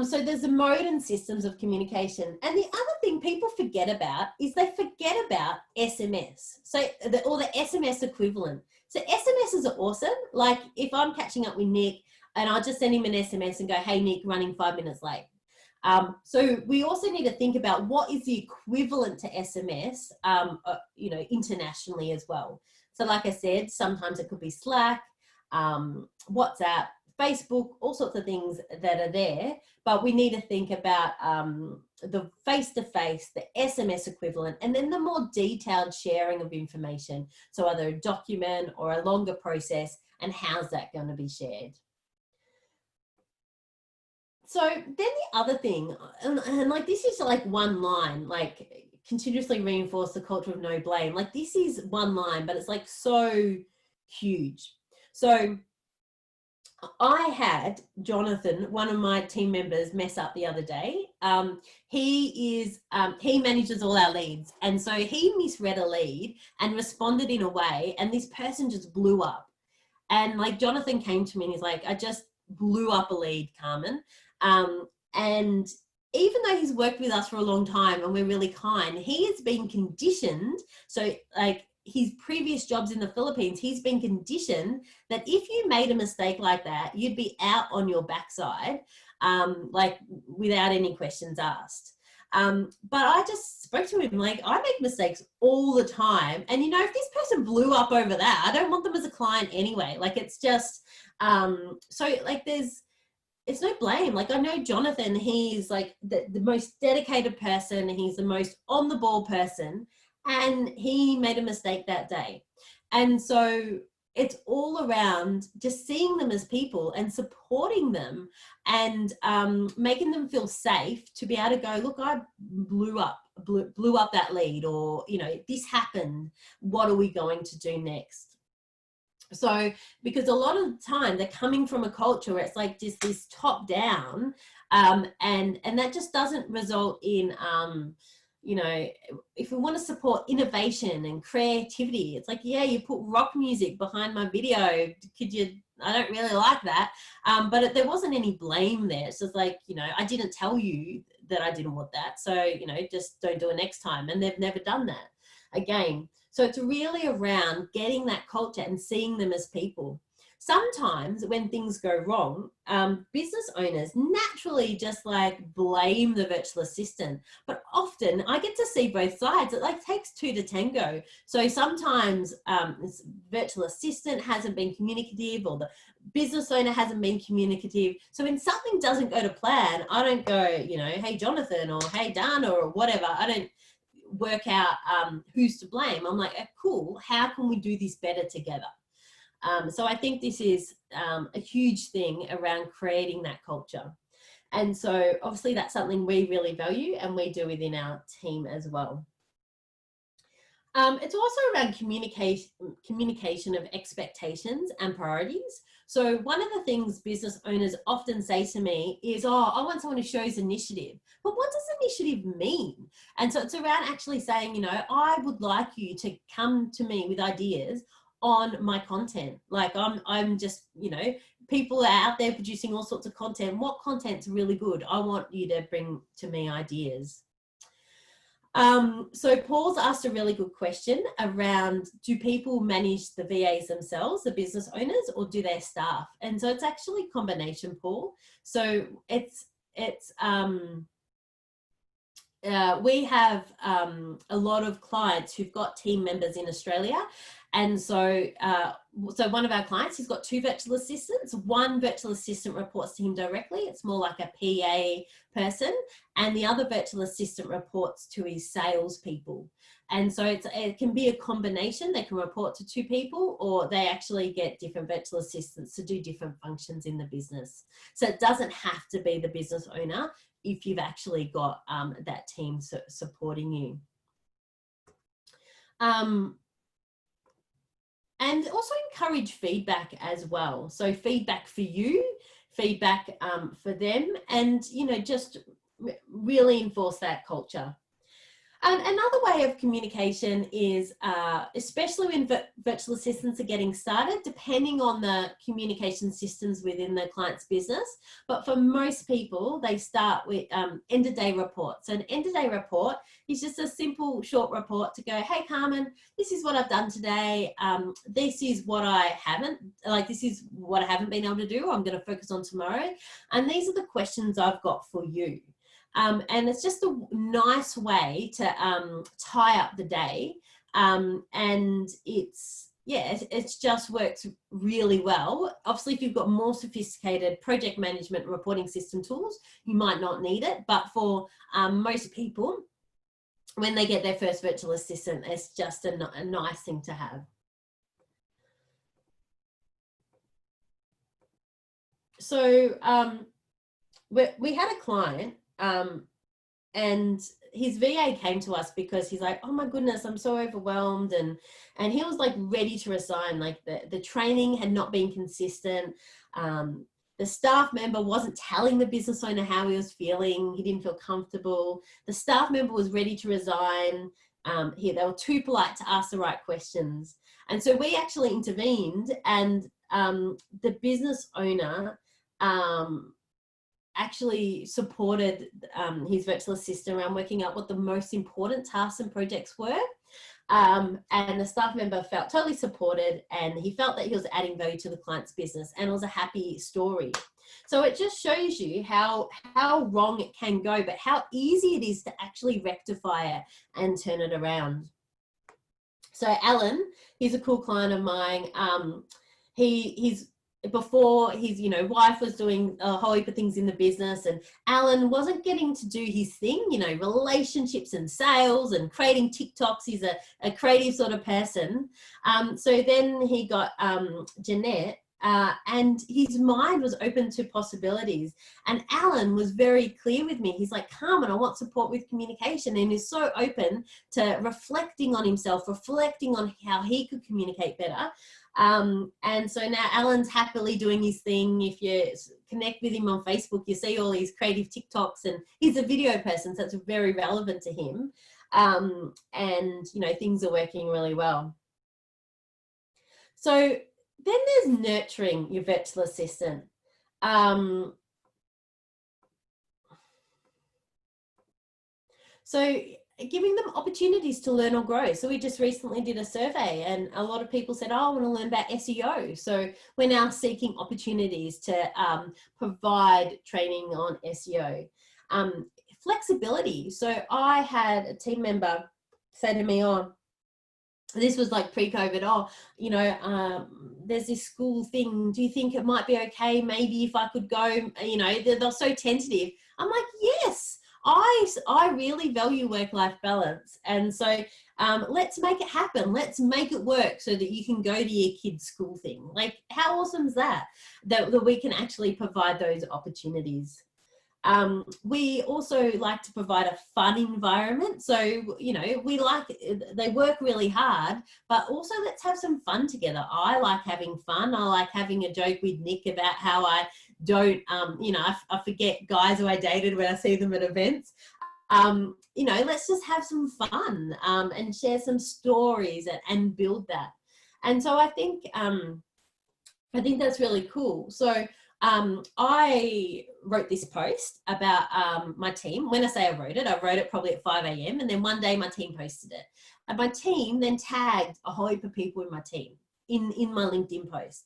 Speaker 2: So there's the mode and systems of communication. And the other thing people forget about is they forget about SMS. So or the SMS equivalent. So SMSs are awesome. Like if I'm catching up with Nick and I'll just send him an SMS and go, hey, Nick, running 5 minutes late. So we also need to think about what is the equivalent to SMS, you know, internationally as well. So like I said, sometimes it could be Slack, WhatsApp, Facebook, all sorts of things that are there, but we need to think about the face-to-face, the SMS equivalent, and then the more detailed sharing of information. So either a document or a longer process, and how's that going to be shared? So then the other thing, and like this is like one line, like continuously reinforce the culture of no blame. Like this is one line, but it's like so huge. So I had Jonathan, one of my team members, mess up the other day. He manages all our leads. And so he misread a lead and responded in a way, and this person just blew up. And like Jonathan came to me and he's like, I just blew up a lead, Carmen. And even though he's worked with us for a long time and we're really kind, he has been conditioned. So like his previous jobs in the Philippines, he's been conditioned that if you made a mistake like that, you'd be out on your backside, like without any questions asked. But I just spoke to him like, I make mistakes all the time. And, you know, if this person blew up over that, I don't want them as a client anyway. Like, it's just, so like it's no blame. Like, I know Jonathan, he's like the most dedicated person. He's the most on the ball person. And he made a mistake that day. And so it's all around just seeing them as people and supporting them and making them feel safe to be able to go, look, I blew up that lead, or, you know, this happened. What are we going to do next? So, because a lot of the time they're coming from a culture where it's like just this top down, and that just doesn't result in, you know, if we want to support innovation and creativity, it's like, yeah, you put rock music behind my video. Could you, I don't really like that. But there wasn't any blame there. It's just like, you know, I didn't tell you that I didn't want that. So, you know, just don't do it next time. And they've never done that again. So it's really around getting that culture and seeing them as people. Sometimes when things go wrong, business owners naturally just like blame the virtual assistant, but often I get to see both sides. It like takes two to tango. So sometimes this virtual assistant hasn't been communicative, or the business owner hasn't been communicative. So when something doesn't go to plan, I don't go, you know, hey Jonathan, or hey Dan, or whatever. I don't work out who's to blame. I'm like, cool, how can we do this better together? So I think this is a huge thing around creating that culture. And so obviously that's something we really value and we do within our team as well. It's also around communication of expectations and priorities. So one of the things business owners often say to me is, oh, I want someone who shows initiative. But what does initiative mean? And so it's around actually saying, you know, I would like you to come to me with ideas on my content. Like I'm just, you know, people are out there producing all sorts of content. What content's really good? I want you to bring to me ideas. So Paul's asked a really good question around, do people manage the VAs themselves, the business owners, or do their staff? And so it's actually a combination, Paul. So we have a lot of clients who've got team members in Australia. And so, so one of our clients, he's got 2 virtual assistants. One virtual assistant reports to him directly. It's more like a PA person. And the other virtual assistant reports to his salespeople. And so it can be a combination. They can report to 2 people, or they actually get different virtual assistants to do different functions in the business. So it doesn't have to be the business owner if you've actually got that team supporting you. And also encourage feedback as well. So feedback for you, feedback for them, and, you know, just really enforce that culture. Another way of communication is, especially when virtual assistants are getting started, depending on the communication systems within the client's business. But for most people, they start with end-of-day reports. So an end-of-day report is just a simple, short report to go, hey, Carmen, this is what I've done today. This is what I haven't, this is what I haven't been able to do. I'm going to focus on tomorrow. And these are the questions I've got for you. And it's just a nice way to tie up the day, and it just works really well. Obviously, if you've got more sophisticated project management reporting system tools, you might not need it, but for most people, when they get their first virtual assistant, it's just a nice thing to have. So we had a client, and his VA came to us because he's like, oh my goodness, I'm so overwhelmed. And he was like ready to resign. Like the training had not been consistent. The staff member wasn't telling the business owner how he was feeling. He didn't feel comfortable. The staff member was ready to resign. They were too polite to ask the right questions. And so we actually intervened, and the business owner actually supported his virtual assistant around working out what the most important tasks and projects were. And the staff member felt totally supported, and he felt that he was adding value to the client's business, and it was a happy story. So it just shows you how wrong it can go, but how easy it is to actually rectify it and turn it around. So Alan, he's a cool client of mine. Before his wife was doing a whole heap of things in the business, and Alan wasn't getting to do his thing, relationships and sales and creating TikToks. He's a creative sort of person. So then he got Jeanette, and his mind was open to possibilities. And Alan was very clear with me. He's like, Carmen, I want support with communication, and is so open to reflecting on himself, reflecting on how he could communicate better. And so now Alan's happily doing his thing. If you connect with him on Facebook, you see all his creative TikToks, and he's a video person, so it's very relevant to him. and, you know, things are working really well. So then there's nurturing your virtual assistant. So giving them opportunities to learn or grow. So we just recently did a survey and a lot of people said, oh, I want to learn about SEO. So we're now seeking opportunities to provide training on SEO. Flexibility. So I had a team member say to me, oh, this was like pre-COVID, oh, you know, there's this school thing. Do you think it might be okay? Maybe if I could go, you know, they're so tentative. I'm like, yes. I really value work-life balance, and so let's make it happen. Let's make it work so that you can go to your kid's school thing. Like, how awesome is that we can actually provide those opportunities. We also like to provide a fun environment. So, you know, they work really hard, but also let's have some fun together. I like having fun. I like having a joke with Nick about how I don't, you know, I forget guys who I dated when I see them at events. You know, let's just have some fun and share some stories and build that. And so I think that's really cool. So I wrote this post about my team. When I say I wrote it probably at 5 a.m. And then one day my team posted it. And my team then tagged a whole heap of people in my team in my LinkedIn post.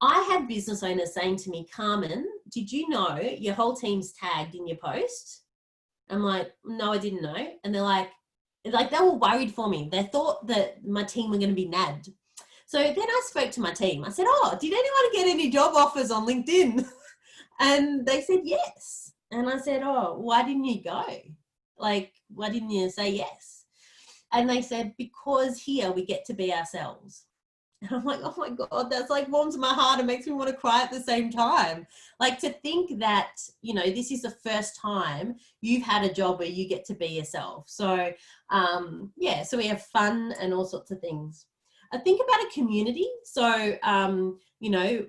Speaker 2: I had business owners saying to me, Carmen, did you know your whole team's tagged in your post? I'm like, no, I didn't know. And they're like they were worried for me. They thought that my team were going to be nabbed. So then I spoke to my team. I said, oh, did anyone get any job offers on LinkedIn? And they said, yes. And I said, oh, why didn't you go? Like, why didn't you say yes? And they said, because here we get to be ourselves. And I'm like, oh my God, that's like warms my heart. It makes me want to cry at the same time. Like, to think that, you know, this is the first time you've had a job where you get to be yourself. So, yeah, so we have fun and all sorts of things. I think about a community. So, you know,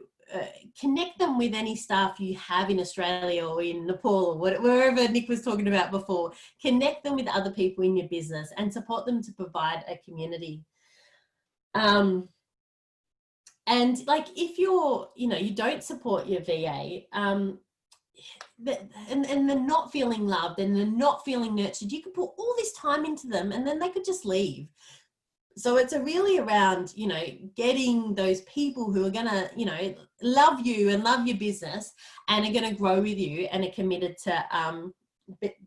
Speaker 2: connect them with any staff you have in Australia or in Nepal or wherever Nick was talking about before. Connect them with other people in your business and support them to provide a community. And like, if you're, you know, you don't support your VA, and they're not feeling loved and they're not feeling nurtured, you could put all this time into them and then they could just leave. So it's really around, you know, getting those people who are going to, you know, love you and love your business and are going to grow with you and are committed to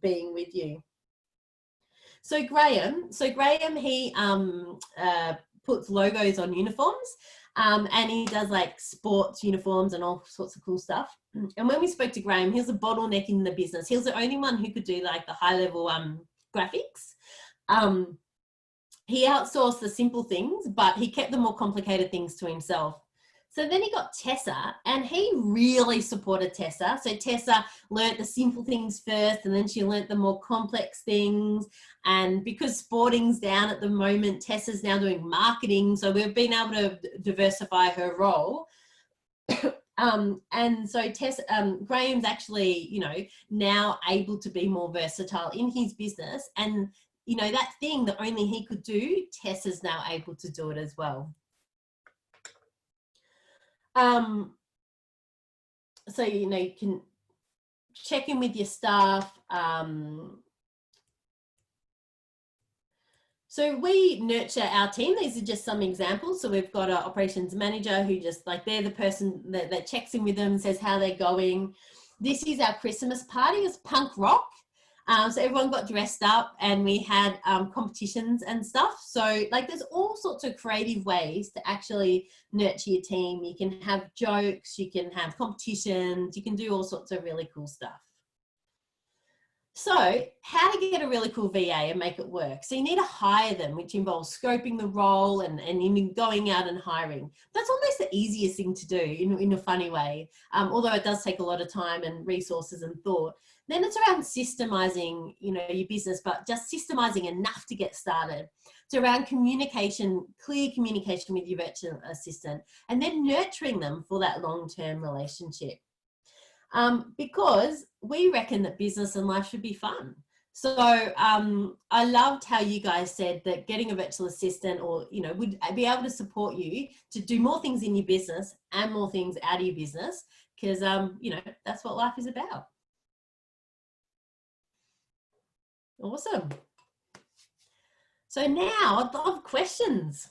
Speaker 2: being with you. So Graham, he puts logos on uniforms. And he does like sports uniforms and all sorts of cool stuff. And when we spoke to Graham, he was a bottleneck in the business. He was the only one who could do like the high level graphics. He outsourced the simple things, but he kept the more complicated things to himself. So then he got Tessa, and he really supported Tessa. So Tessa learnt the simple things first, and then she learnt the more complex things. And because sporting's down at the moment, Tessa's now doing marketing. So we've been able to diversify her role. And so Graham's actually, you know, now able to be more versatile in his business. And, you know, that thing that only he could do, Tessa's now able to do it as well. So, you know, you can check in with your staff. So we nurture our team. These are just some examples. So we've got an operations manager who just like, they're the person that checks in with them, says how they're going. This is our Christmas party. It's punk rock. So everyone got dressed up and we had competitions and stuff. So like, there's all sorts of creative ways to actually nurture your team. You can have jokes, you can have competitions, you can do all sorts of really cool stuff. So how to get a really cool VA and make it work? So you need to hire them, which involves scoping the role and going out and hiring. That's almost the easiest thing to do in a funny way, although it does take a lot of time and resources and thought. Then it's around systemizing, you know, your business, but just systemizing enough to get started. It's around communication, clear communication with your virtual assistant, and then nurturing them for that long-term relationship. Because we reckon that business and life should be fun. So I loved how you guys said that getting a virtual assistant, or, you know, would be able to support you to do more things in your business and more things out of your business, because, you know, that's what life is about. Awesome. So now I'd love questions.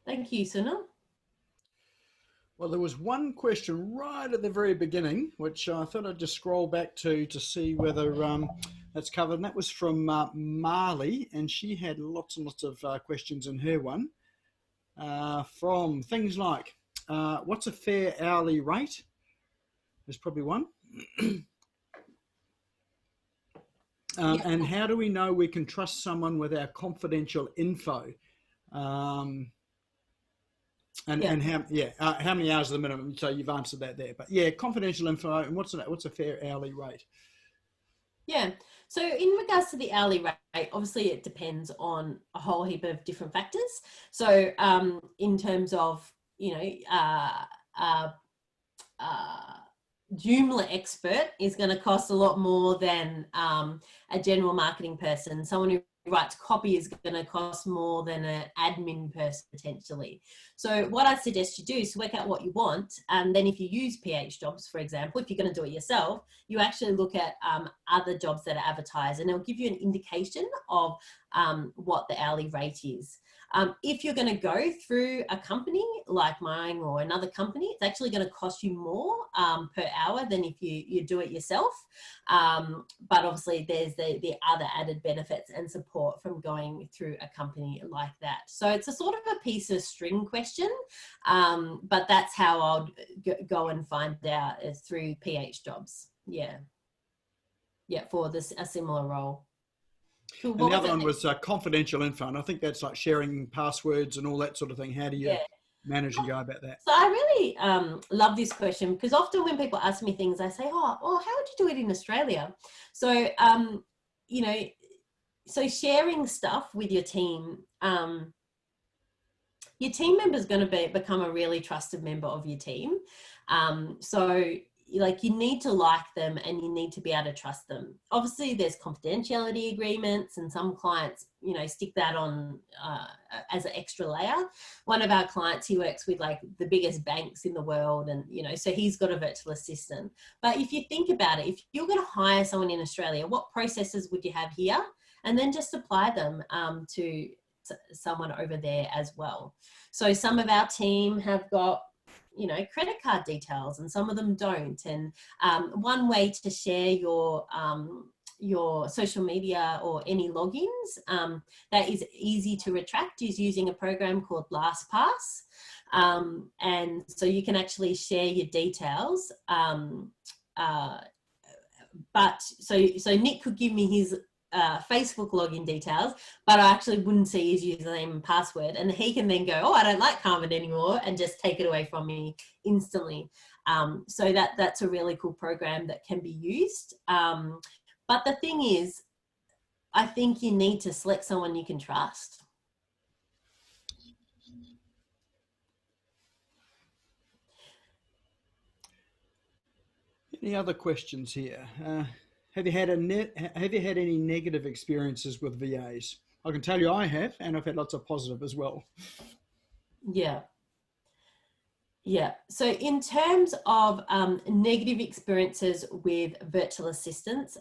Speaker 2: Thank you, Sunil.
Speaker 1: Well, there was one question right at the very beginning, which I thought I'd just scroll back to see whether that's covered. And that was from Marley, and she had lots and lots of questions in her one. From things like, what's a fair hourly rate? There's probably one. And how do we know we can trust someone with our confidential info? And how many hours are the minimum? So you've answered that there, but yeah, confidential info. And what's a fair hourly rate?
Speaker 2: Yeah. So in regards to the hourly rate, obviously it depends on a whole heap of different factors. So in terms of, you know, Joomla expert is going to cost a lot more than a general marketing person. Someone who writes copy is going to cost more than an admin person potentially. So what I suggest you do is work out what you want, and then if you use PH jobs, for example, if you're going to do it yourself, you actually look at other jobs that are advertised, and it'll give you an indication of what the hourly rate is. If you're going to go through a company like mine or another company, it's actually going to cost you more per hour than if you do it yourself. But obviously there's the other added benefits and support from going through a company like that. So it's a sort of a piece of string question, but that's how I'll go and find out, is through PH jobs. Yeah. Yeah, for this, a similar role. Cool.
Speaker 1: And the other one was confidential info, and I think that's like sharing passwords and all that sort of thing. How do you manage and go about that?
Speaker 2: So I really love this question, because often when people ask me things, I say, oh, how would you do it in Australia? So, you know, so sharing stuff with your team member is going to become a really trusted member of your team. So like, you need to like them and you need to be able to trust them. Obviously there's confidentiality agreements, and some clients, you know, stick that on as an extra layer. One of our clients, he works with like the biggest banks in the world, and, you know, so he's got a virtual assistant. But if you think about it, if you're going to hire someone in Australia, what processes would you have here? And then just apply them to someone over there as well. So some of our team have got, you know, credit card details, and some of them don't. And one way to share your social media or any logins that is easy to retract is using a program called LastPass. And so you can actually share your details. But so Nick could give me his Facebook login details, but I actually wouldn't see his username and password, and he can then go, oh, I don't like Carmen anymore, and just take it away from me instantly. So that's a really cool program that can be used. But the thing is, I think you need to select someone you can trust.
Speaker 1: Any other questions here? Have you had any negative experiences with VAs? I can tell you I have, and I've had lots of positive as well.
Speaker 2: Yeah. Yeah. So in terms of negative experiences with virtual assistants,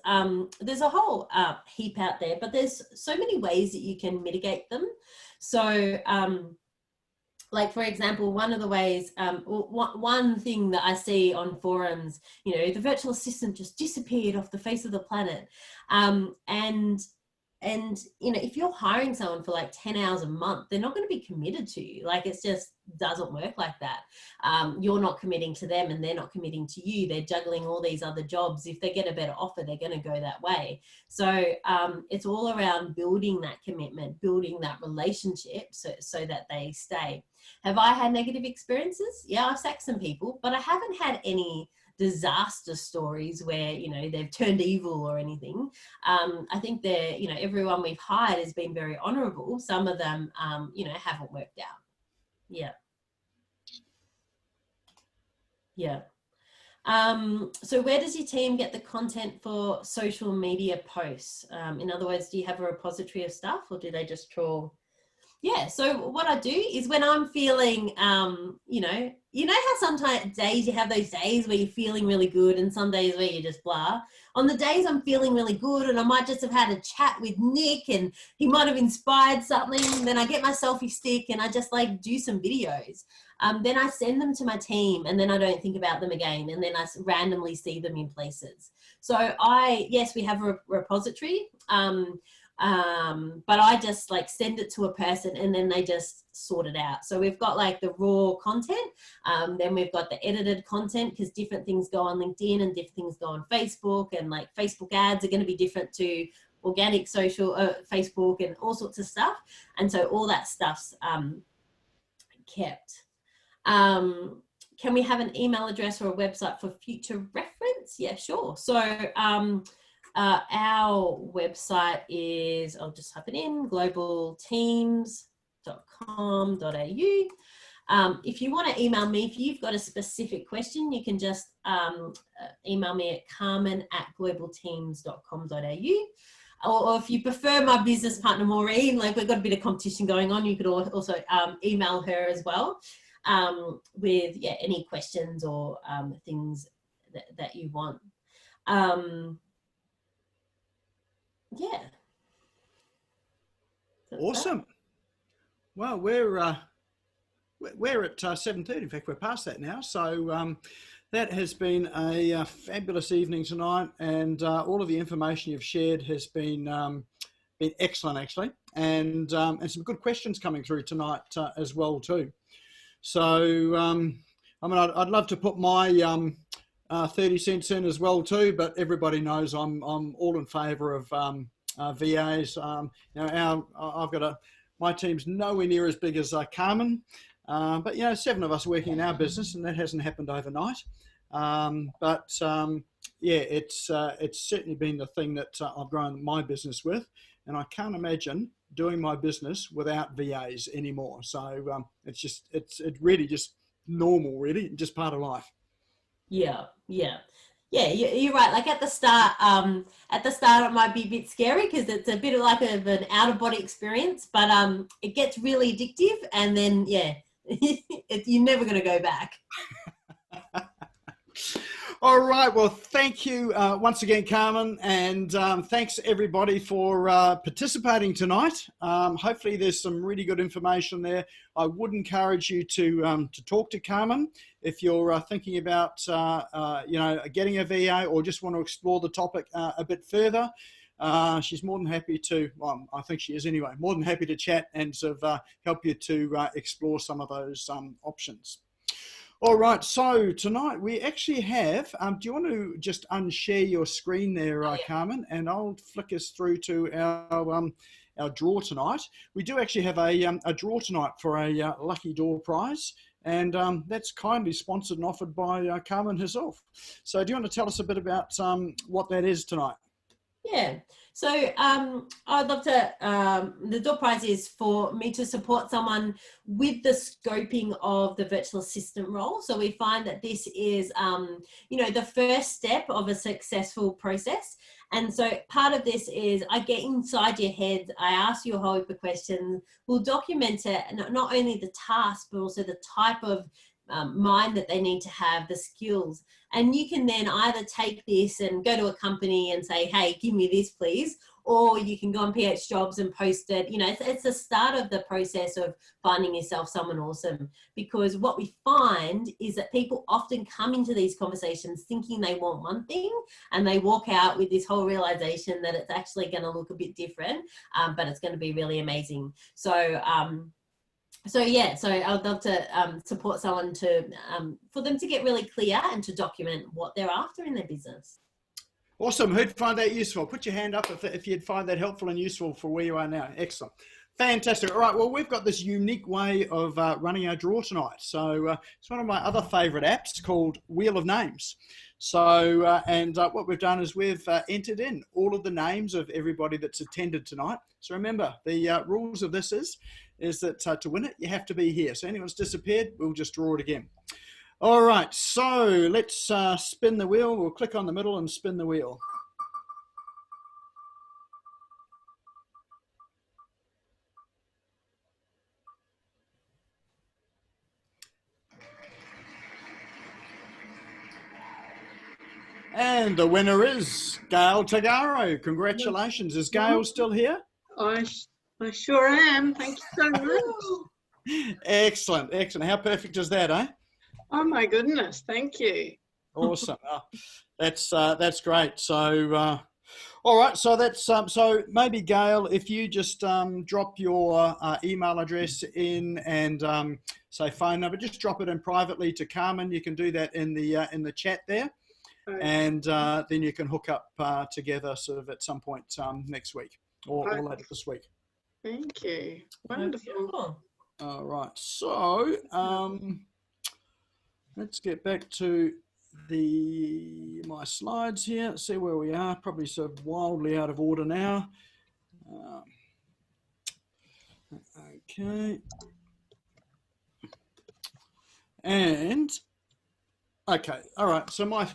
Speaker 2: there's a whole heap out there, but there's so many ways that you can mitigate them. So like, for example, one of the ways, one thing that I see on forums, you know, the virtual assistant just disappeared off the face of the planet. And, you know, if you're hiring someone for like 10 hours a month, they're not going to be committed to you. Like, it just doesn't work like that. You're not committing to them and they're not committing to you. They're juggling all these other jobs. If they get a better offer, they're going to go that way. So it's all around building that commitment, building that relationship so that they stay. Have I had negative experiences? Yeah, I've sacked some people, but I haven't had any disaster stories where, you know, they've turned evil or anything. I think they're, you know, everyone we've hired has been very honourable. Some of them, you know, haven't worked out. Yeah. Yeah. So where does your team get the content for social media posts? In other words, do you have a repository of stuff, or do they just trawl? Yeah, so what I do is when I'm feeling, you know how sometimes days you have those days where you're feeling really good and some days where you're just blah. On the days I'm feeling really good and I might just have had a chat with Nick and he might have inspired something, then I get my selfie stick and I just like do some videos. Then I send them to my team and then I don't think about them again, and then I randomly see them in places. So yes, we have a repository. But I just like send it to a person and then they just sort it out. So we've got like the raw content, then we've got the edited content, because different things go on LinkedIn and different things go on Facebook, and like Facebook ads are going to be different to organic social Facebook and all sorts of stuff. And so all that stuff's kept. Can we have an email address or a website for future reference? Yeah, sure. So our website is, I'll just type it in, globalteams.com.au. If you want to email me, if you've got a specific question, you can just email me at carmen@globalteams.com.au. Or if you prefer my business partner, Maureen, like we've got a bit of competition going on, you could also email her as well with any questions or things that you want. Yeah.
Speaker 1: Awesome. Well, we're at 7:30. In fact, we're past that now. So that has been a fabulous evening tonight, and all of the information you've shared has been excellent, actually, and some good questions coming through tonight as well too. So I mean, I'd love to put my 30 cents in as well too, but everybody knows I'm all in favour of VAs. My team's nowhere near as big as Carmen, but 7 of us working in our business, and that hasn't happened overnight. It's certainly been the thing that I've grown my business with, and I can't imagine doing my business without VAs anymore. So it's really just normal, really, just part of life.
Speaker 2: Yeah, you're right. Like at the start it might be a bit scary because it's a bit of like an out of body experience, but it gets really addictive, and then you're never going to go back.
Speaker 1: All right. Well, thank you once again, Carmen, and thanks everybody for participating tonight. Hopefully, there's some really good information there. I would encourage you to talk to Carmen if you're thinking about getting a VA or just want to explore the topic a bit further. She's more than happy to. Well, I think she is anyway. More than happy to chat and sort of help you to explore some of those options. All right, so tonight we actually have, do you want to just unshare your screen there, Carmen, and I'll flick us through to our draw tonight. We do actually have a draw tonight for a Lucky Door prize, and that's kindly sponsored and offered by Carmen herself. So do you want to tell us a bit about what that is tonight?
Speaker 2: Yeah, so I'd love to, the door prize is for me to support someone with the scoping of the virtual assistant role. So we find that this is, the first step of a successful process. And so part of this is I get inside your head, I ask you a whole heap of questions, we'll document it, not only the task, but also the type of mind that they need to have, the skills. And you can then either take this and go to a company and say, hey, give me this, please. Or you can go on PH Jobs and post it. It's the start of the process of finding yourself someone awesome. Because what we find is that people often come into these conversations thinking they want one thing, and they walk out with this whole realization that it's actually going to look a bit different, but it's going to be really amazing. So I'd love to support someone for them to get really clear and to document what they're after in their business.
Speaker 1: Awesome. Who'd find that useful? Put your hand up if you'd find that helpful and useful for where you are now. Excellent. Fantastic. All right. Well, we've got this unique way of running our draw tonight. So it's one of my other favorite apps called Wheel of Names. So, what we've done is we've entered in all of the names of everybody that's attended tonight. So remember, the rules of this is that to win it, you have to be here. So anyone's disappeared, we'll just draw it again. All right, so let's spin the wheel. We'll click on the middle and spin the wheel. And the winner is Gail Tagaro. Congratulations. Is Gail still here?
Speaker 3: I sure am. Thank you so much.
Speaker 1: Excellent, excellent. How perfect is that, eh?
Speaker 3: Oh my goodness, thank you.
Speaker 1: Awesome. That's great. So, all right. So that's so maybe Gail, if you just drop your email address in and say phone number, just drop it in privately to Carmen. You can do that in the chat there,
Speaker 3: Okay.
Speaker 1: and then you can hook up together sort of at some point next week or later this week.
Speaker 3: Thank you. Wonderful.
Speaker 1: All right. So let's get back to my slides here. See where we are. Probably sort of wildly out of order now. Okay. And okay. All right. So my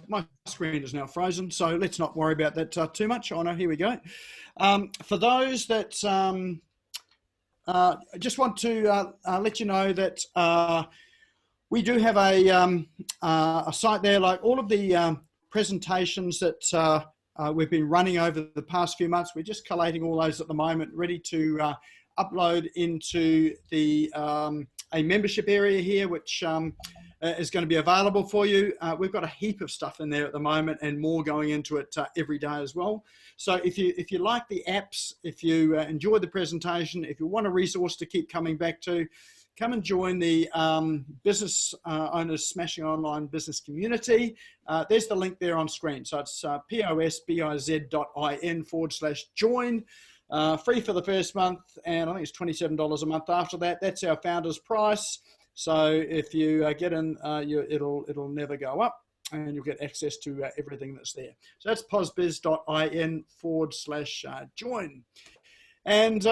Speaker 1: screen is now frozen. So let's not worry about that too much. Oh no, here we go. For those that I just want to let you know that we do have a site there, like all of the presentations that we've been running over the past few months. We're just collating all those at the moment, ready to upload into the a membership area here, which is going to be available for you. We've got a heap of stuff in there at the moment and more going into it every day as well. So if you like the apps, if you enjoy the presentation, if you want a resource to keep coming back to, come and join the Business Owners Smashing Online Business Community. There's the link there on screen. So it's posbiz.in/join. Free for the first month, and I think it's $27 a month after that. That's our founder's price. So if you get in, it'll never go up, and you'll get access to everything that's there. So that's posbiz.in/join. And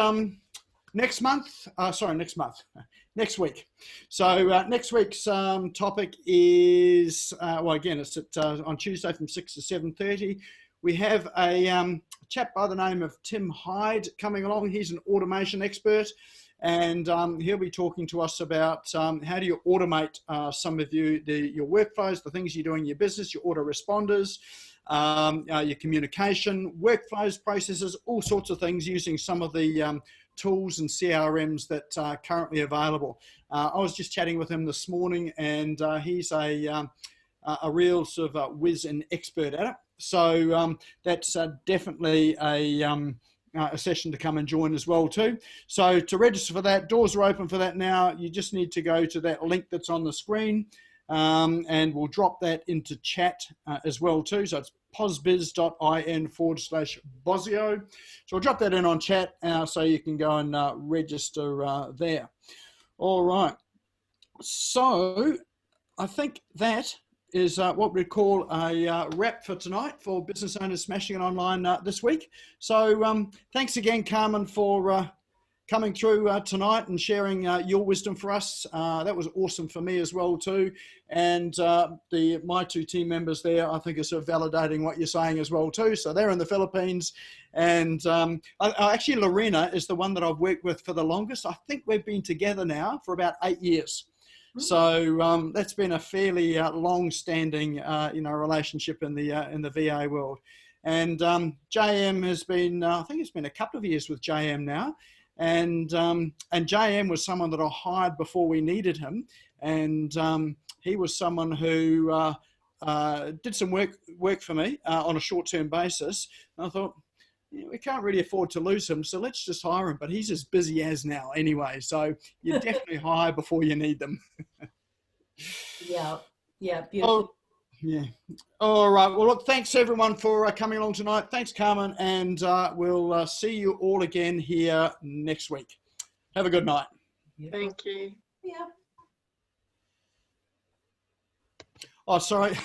Speaker 1: next week. So next week's topic is, well, again, it's on Tuesday from 6 to 7:30. We have a chap by the name of Tim Hyde coming along. He's an automation expert, and he'll be talking to us about how do you automate some of your workflows, the things you do in your business, your autoresponders, your communication, workflows, processes, all sorts of things using some of the tools and CRMs that are currently available. I was just chatting with him this morning, and he's a real sort of whiz and expert at it. So that's definitely a session to come and join as well too. So to register for that, doors are open for that now. You just need to go to that link that's on the screen, and we'll drop that into chat as well too. So it's posbiz.in/Bosio. So I'll drop that in on chat so you can go and register there. All right. So I think that is what we'd call a wrap for tonight for Business Owners Smashing It Online this week. So thanks again, Carmen, for coming through tonight and sharing your wisdom for us. That was awesome for me as well too. And my two team members there, I think, are sort of validating what you're saying as well too. So they're in the Philippines, and actually Lorena is the one that I've worked with for the longest. I think we've been together now for about 8 years. So that's been a fairly long-standing, relationship in the VA world. And JM has been, I think it's been a couple of years with JM now. And JM was someone that I hired before we needed him, and he was someone who did some work for me on a short-term basis. And I thought, we can't really afford to lose him, so let's just hire him. But he's as busy as now anyway, so you definitely hire before you need them.
Speaker 2: Yeah, beautiful.
Speaker 1: Yeah. All right. Well, look, thanks everyone for coming along tonight. Thanks, Carmen, and we'll see you all again here next week. Have a good night.
Speaker 3: Thank you.
Speaker 2: Yeah.
Speaker 1: Oh, sorry.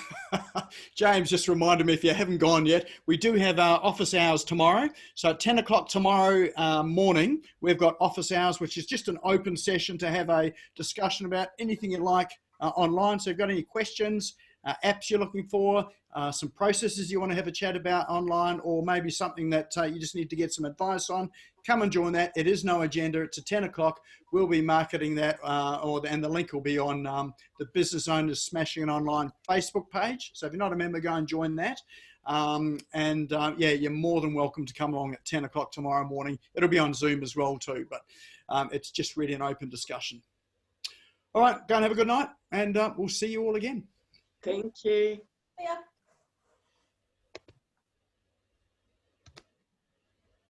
Speaker 1: James just reminded me, if you haven't gone yet, we do have our office hours tomorrow. So at 10 o'clock tomorrow morning, we've got office hours, which is just an open session to have a discussion about anything you like online. So if you've got any questions, apps you're looking for, some processes you want to have a chat about online, or maybe something that you just need to get some advice on, come and join that. It is no agenda. It's at 10 o'clock. We'll be marketing that, and the link will be on the Business Owners Smashing It Online Facebook page. So if you're not a member, go and join that. Yeah, you're more than welcome to come along at 10 o'clock tomorrow morning. It'll be on Zoom as well too, but it's just really an open discussion. All right, go and have a good night, and we'll see you all again.
Speaker 3: Thank you.
Speaker 2: Yeah.